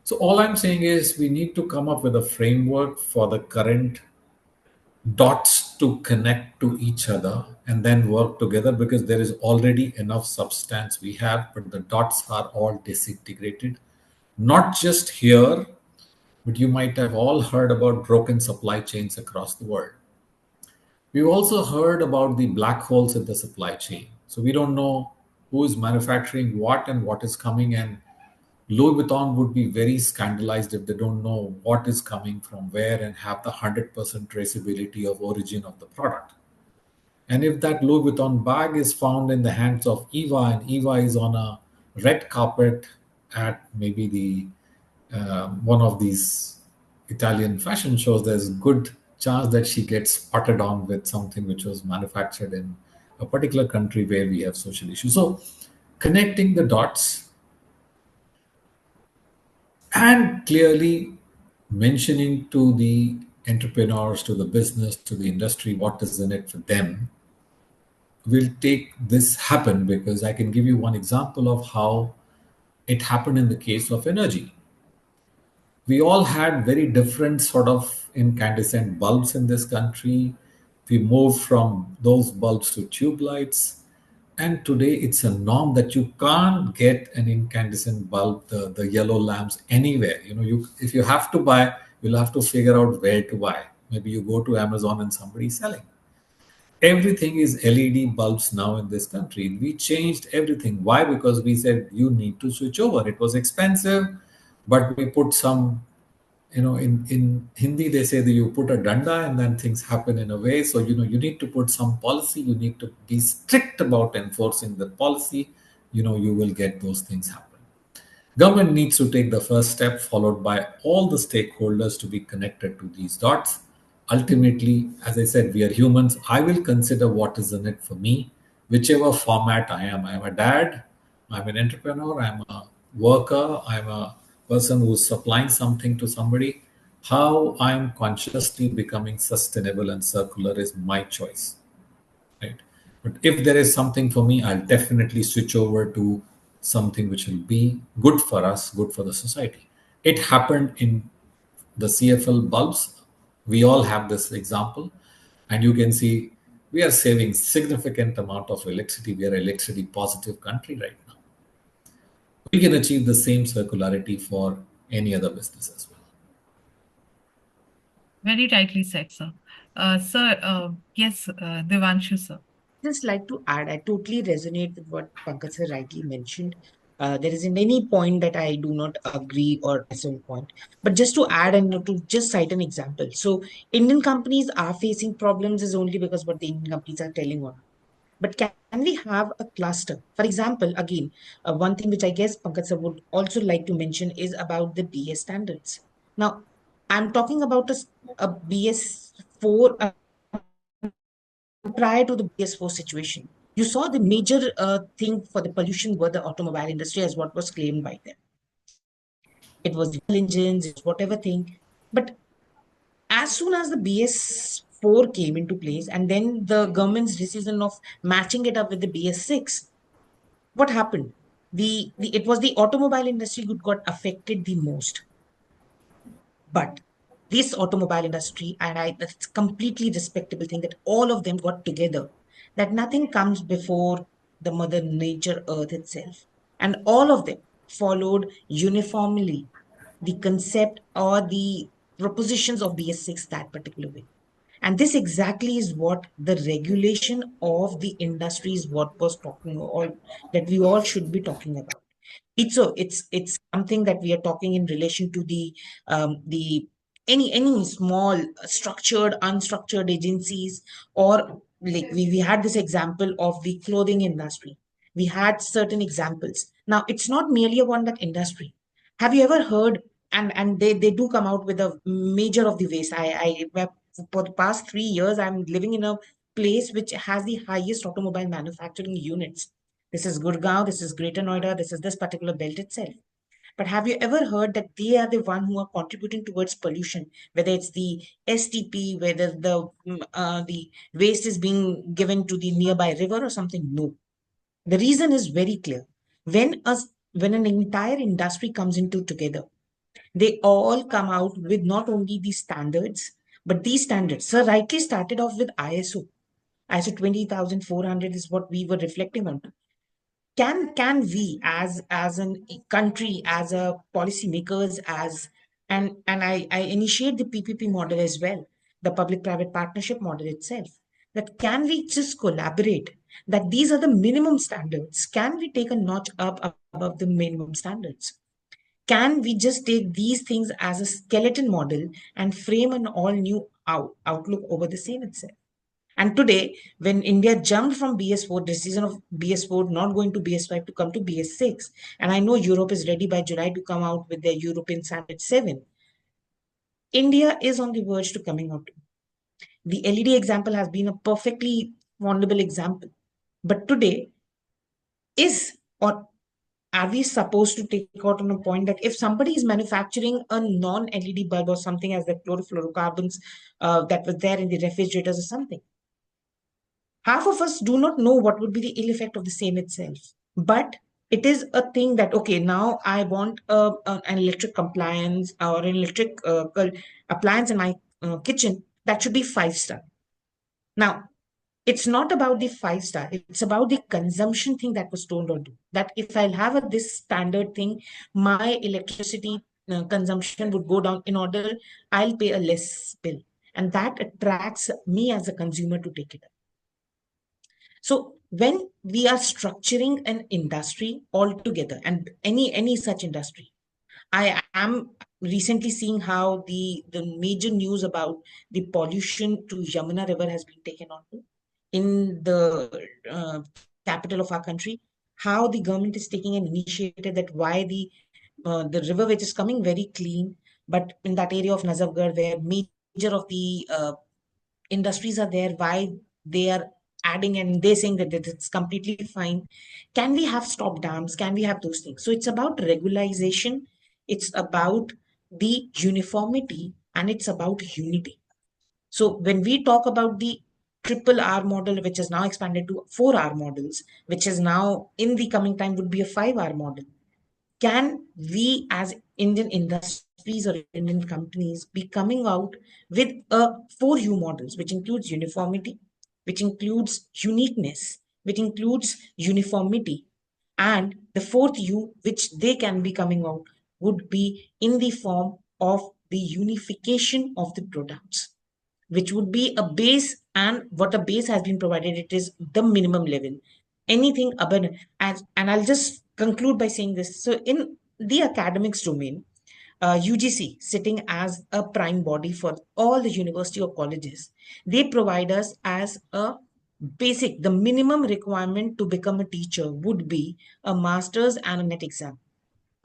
So all I'm saying is we need to come up with a framework for the current dots to connect to each other and then work together, because there is already enough substance we have, but the dots are all disintegrated. Not just here, but you might have all heard about broken supply chains across the world. We've also heard about the black holes in the supply chain. So we don't know who is manufacturing what and what is coming. And Louis Vuitton would be very scandalized if they don't know what is coming from where and have the 100% traceability of origin of the product. And if that Louis Vuitton bag is found in the hands of Eva, and Eva is on a red carpet at maybe the one of these Italian fashion shows, there's good chance that she gets spotted on with something which was manufactured in a particular country where we have social issues. So connecting the dots and clearly mentioning to the entrepreneurs, to the business, to the industry, what is in it for them, will take this happen, because I can give you one example of how it happened in the case of energy. We all had very different sort of incandescent bulbs in this country. We moved from those bulbs to tube lights. And today it's a norm that you can't get an incandescent bulb, the yellow lamps, anywhere. If you have to buy, you'll have to figure out where to buy. Maybe you go to Amazon and somebody's selling. Everything is LED bulbs now in this country. We changed everything. Why? Because we said you need to switch over. It was expensive, but we put some, in Hindi, they say that you put a danda and then things happen in a way. So, you need to put some policy. You need to be strict about enforcing the policy. You will get those things happen. Government needs to take the first step, followed by all the stakeholders to be connected to these dots. Ultimately, as I said, we are humans. I will consider what is in it for me, whichever format I am. I am a dad, I'm an entrepreneur, I'm a worker, I'm a person who's supplying something to somebody. How I'm consciously becoming sustainable and circular is my choice. Right? But if there is something for me, I'll definitely switch over to something which will be good for us, good for the society. It happened in the CFL bulbs. We all have this example, and you can see we are saving significant amount of electricity. We are an electricity positive country right now. We can achieve the same circularity for any other business as well. Very rightly said, sir. Sir, yes, Devanshu, sir. Just like to add, I totally resonate with what Pankaj sir rightly mentioned. There isn't any point that I do not agree or some point. But just to add and to just cite an example. So Indian companies are facing problems is only because what the Indian companies are telling on. But can we have a cluster? For example, again, one thing which I guess Pankaj sir would also like to mention is about the BS standards. Now, I'm talking about a BS4 prior to the BS4 situation. You saw the major thing for the pollution were the automobile industry as what was claimed by them. It was the engines, it was whatever thing. But as soon as the BS4 came into place and then the government's decision of matching it up with the BS6, what happened? It was the automobile industry who got affected the most. But this automobile industry, and that's completely respectable thing that all of them got together, that nothing comes before the mother nature earth itself. And all of them followed uniformly the concept or the propositions of BS6 that particular way. And this exactly is what the regulation of the industry is what was talking all that we all should be talking about. It's something that we are talking in relation to the any small structured unstructured agencies, or like we had this example of the clothing industry. We had certain examples. Now it's not merely about that industry. Have you ever heard, and they do come out with a major of the waste. For the past 3 years I'm living in a place which has the highest automobile manufacturing units. This is Gurgaon, this is Greater Noida, this is this particular belt itself. But have you ever heard that they are the one who are contributing towards pollution, whether it's the STP, whether the waste is being given to the nearby river or something? No. The reason is very clear. When us when an entire industry comes into together, they all come out with not only these standards, but these standards. Sir rightly started off with ISO. ISO 20400 is what we were reflecting on. Can we as a country, as a policymakers, as and I initiate the PPP model as well, the public private partnership model itself, that can we just collaborate, that these are the minimum standards, can we take a notch up above the minimum standards, can we just take these things as a skeleton model and frame an all new outlook over the same itself. And today, when India jumped from BS4, decision of BS4 not going to BS5 to come to BS6, and I know Europe is ready by July to come out with their European Standard 7, India is on the verge to coming out. The LED example has been a perfectly wonderful example. But today, is or are we supposed to take out on a point that if somebody is manufacturing a non-LED bulb or something as the chlorofluorocarbons that was there in the refrigerators or something, half of us do not know what would be the ill effect of the same itself. But it is a thing that, okay, now I want an electric compliance or an electric appliance in my kitchen that should be 5 star. Now, it's not about the 5 star, it's about the consumption thing that was told on to that if I'll have this standard thing, my electricity consumption would go down, in order I'll pay a less bill, and that attracts me as a consumer to take it up. So when we are structuring an industry altogether, and any such industry, I am recently seeing how the major news about the pollution to Yamuna River has been taken on in the capital of our country. How the government is taking an initiative that why the river which is coming very clean, but in that area of Nazafgarh where major of the industries are there, why they are adding and they're saying that it's completely fine. Can we have stop dams? Can we have those things? So it's about regularization, it's about the uniformity, and it's about unity. So when we talk about the triple R model, which is now expanded to 4R models, which is now in the coming time would be a 5R model, can we as Indian industries or Indian companies be coming out with a 4U models, which includes uniformity, which includes uniqueness, which includes uniformity, and the fourth U, which they can be coming out, would be in the form of the unification of the products, which would be a base, and what a base has been provided, it is the minimum level. Anything above, and I'll just conclude by saying this. So in the academics domain, UGC sitting as a prime body for all the university or colleges, they provide us as a basic, the minimum requirement to become a teacher would be a master's and a net exam.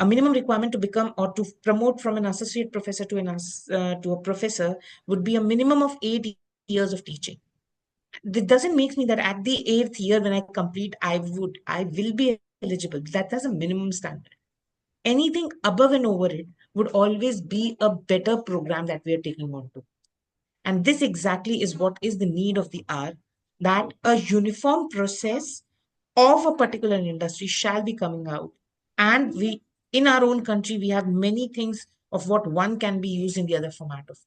A minimum requirement to become or to promote from an associate professor to a professor would be a minimum of 8 years of teaching. That doesn't make me that at the eighth year when I complete, I will be eligible. That's a minimum standard. Anything above and over it would always be a better program that we are taking on to. And this exactly is what is the need of the hour, that a uniform process of a particular industry shall be coming out. And we, in our own country, we have many things of what one can be used in the other format of.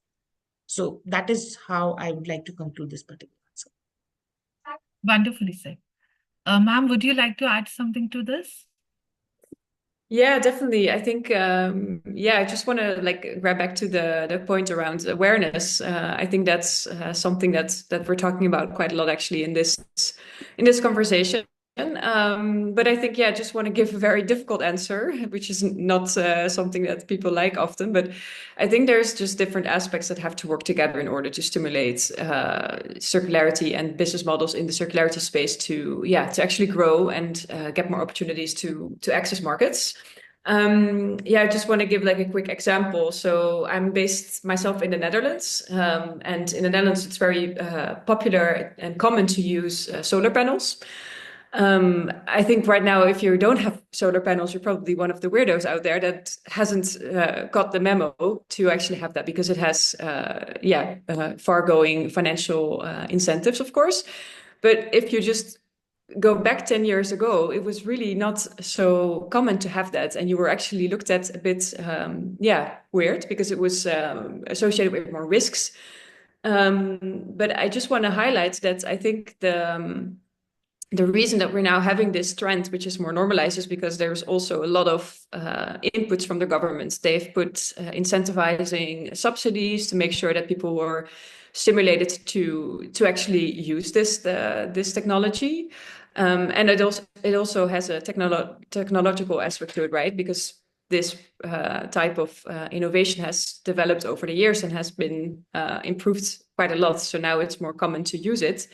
So that is how I would like to conclude this particular answer. Wonderfully said. Ma'am, would you like to add something to this? Yeah, definitely. I think, I just want to like grab back to the point around awareness. I think that's something that we're talking about quite a lot actually in this conversation. But I think, I just want to give a very difficult answer, which is not something that people like often. But I think there's just different aspects that have to work together in order to stimulate circularity and business models in the circularity space to actually grow and get more opportunities to access markets. I just want to give like a quick example. So I'm based myself in the Netherlands, and in the Netherlands it's very popular and common to use solar panels. I think right now, if you don't have solar panels, you're probably one of the weirdos out there that hasn't got the memo to actually have that, because it has, far-going financial incentives, of course. But if you just go back 10 years ago, it was really not so common to have that. And you were actually looked at a bit, weird, because it was associated with more risks. But I just want to highlight that I think the reason that we're now having this trend, which is more normalized, is because there's also a lot of inputs from the governments. They've put incentivizing subsidies to make sure that people were stimulated to actually use this technology. And it also has a technological aspect to it, right? Because this type of innovation has developed over the years and has been improved quite a lot. So now it's more common to use it.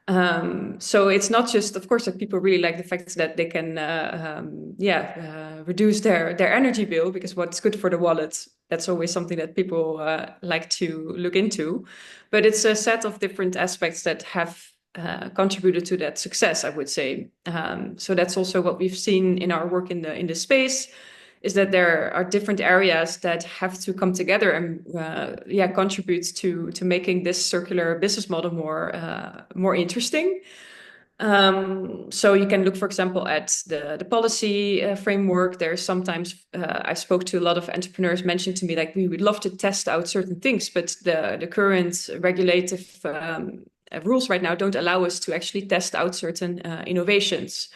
So it's not just, of course, that people really like the fact that they can, reduce their energy bill, because what's good for the wallet, that's always something that people like to look into. But it's a set of different aspects that have contributed to that success, I would say. So that's also what we've seen in our work in the space, is that there are different areas that have to come together and contribute to making this circular business model more interesting. So you can look, for example, at the policy framework. There's sometimes I spoke to a lot of entrepreneurs mentioned to me like, we would love to test out certain things, but the current regulative rules right now don't allow us to actually test out certain innovations.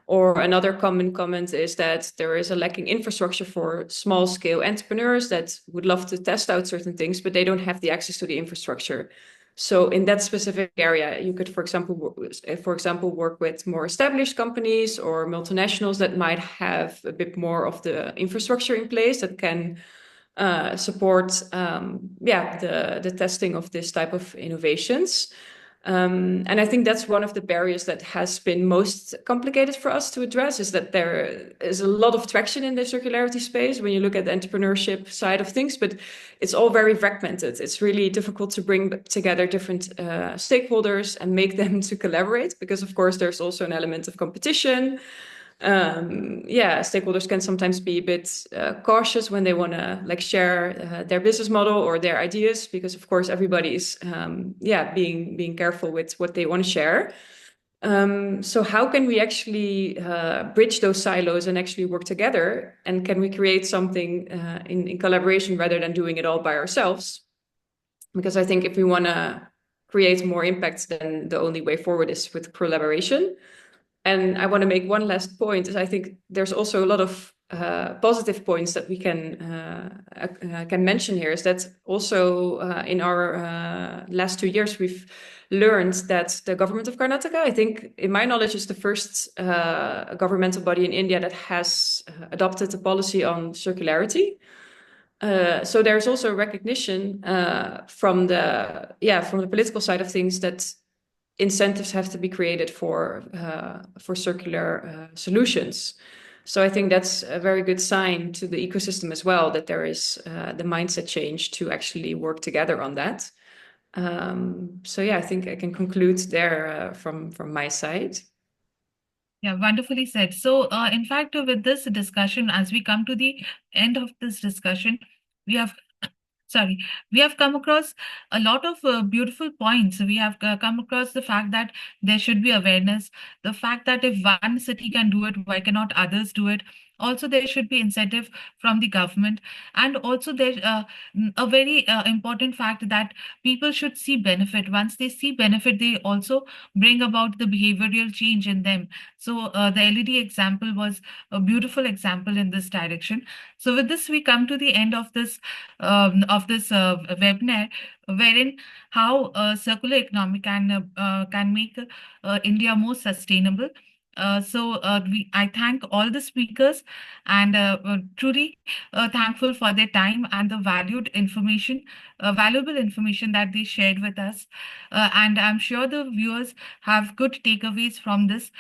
Or another common comment is that there is a lacking infrastructure for small-scale entrepreneurs that would love to test out certain things, but they don't have the access to the infrastructure. So in that specific area, you could, for example, work with more established companies or multinationals that might have a bit more of the infrastructure in place that can support the testing of this type of innovations. And I think that's one of the barriers that has been most complicated for us to address, is that there is a lot of traction in the circularity space when you look at the entrepreneurship side of things, but it's all very fragmented. It's really difficult to bring together different stakeholders and make them to collaborate, because of course there's also an element of competition. Stakeholders can sometimes be a bit cautious when they want to like share their business model or their ideas, because of course everybody is being careful with what they want to share. So how can we actually bridge those silos and actually work together? And can we create something in collaboration rather than doing it all by ourselves? Because I think if we want to create more impact, then the only way forward is with collaboration. And I want to make one last point, is I think there's also a lot of positive points that we can mention here, is that also in our last 2 years, we've learned that the government of Karnataka, I think, in my knowledge, is the first governmental body in India that has adopted a policy on circularity. So there's also recognition from the political side of things that incentives have to be created for circular solutions. So I think that's a very good sign to the ecosystem as well, that there is the mindset change to actually work together on that. So yeah, I think I can conclude there from my side. Yeah, wonderfully said. So, in fact, with this discussion, as we come to the end of this discussion, we have sorry, we have come across a lot of beautiful points. We have come across the fact that there should be awareness, the fact that if one city can do it, why cannot others do it? Also, there should be incentive from the government, and also there a very important fact that people should see benefit. Once they see benefit, they also bring about the behavioral change in them. So the LED example was a beautiful example in this direction. So with this, we come to the end of this webinar, wherein how circular economy can make India more sustainable. I thank all the speakers and truly thankful for their time and the valuable information that they shared with us. And I'm sure the viewers have good takeaways from this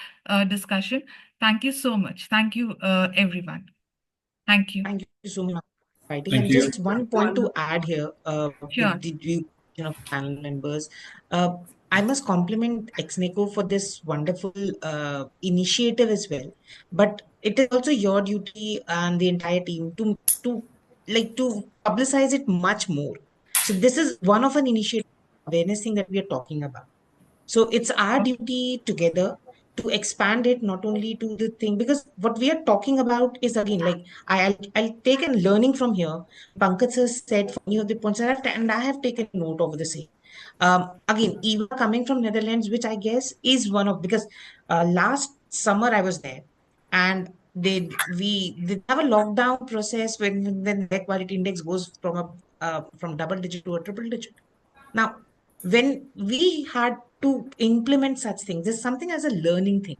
discussion. Thank you so much. Thank you, everyone. Thank you. Thank you so much for inviting. And Thank just you. one point to add here, with Sure. the panel members. Uh, I must compliment Exneco for this wonderful initiative as well. But it is also your duty and the entire team to to publicize it much more. So this is one of an initiative awareness thing that we are talking about. So it's our duty together to expand it not only to the thing, because what we are talking about is again like I'll take a learning from here. Pankaj sir said for many of the points, and I have taken note of the same. Again, Eva coming from Netherlands, which I guess is one of, because last summer I was there, and they have a lockdown process when the quality index goes from from double digit to a triple digit. Now, when we had to implement such things, there's something as a learning thing.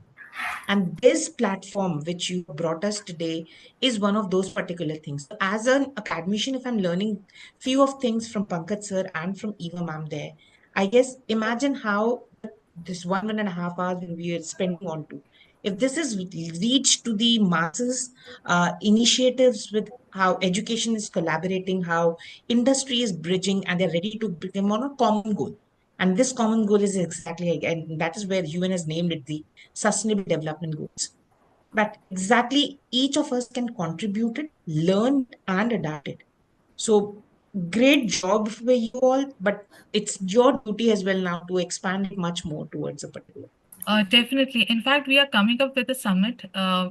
And this platform which you brought us today is one of those particular things. So as an academician, if I'm learning few of things from Pankaj sir and from Eva ma'am there, I guess imagine how this 1.5 hours when we are spending on to. If this is reached to the masses, initiatives with how education is collaborating, how industry is bridging, and they're ready to become on a common goal. And this common goal is exactly, and that is where UN has named it the Sustainable Development Goals. But exactly each of us can contribute it, learn it, and adapt it. So great job for you all, but it's your duty as well now to expand it much more towards a particular. Definitely. In fact, we are coming up with a summit.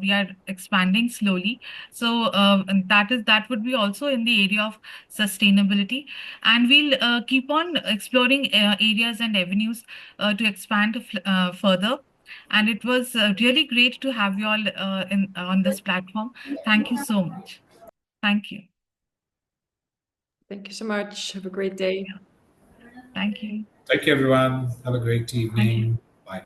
We are expanding slowly. So and that would be also in the area of sustainability, and we'll keep on exploring areas and avenues to expand further. And it was really great to have you all in on this platform. Thank you so much. Thank you. Thank you so much. Have a great day. Thank you. Thank you, everyone. Have a great Thank you. evening.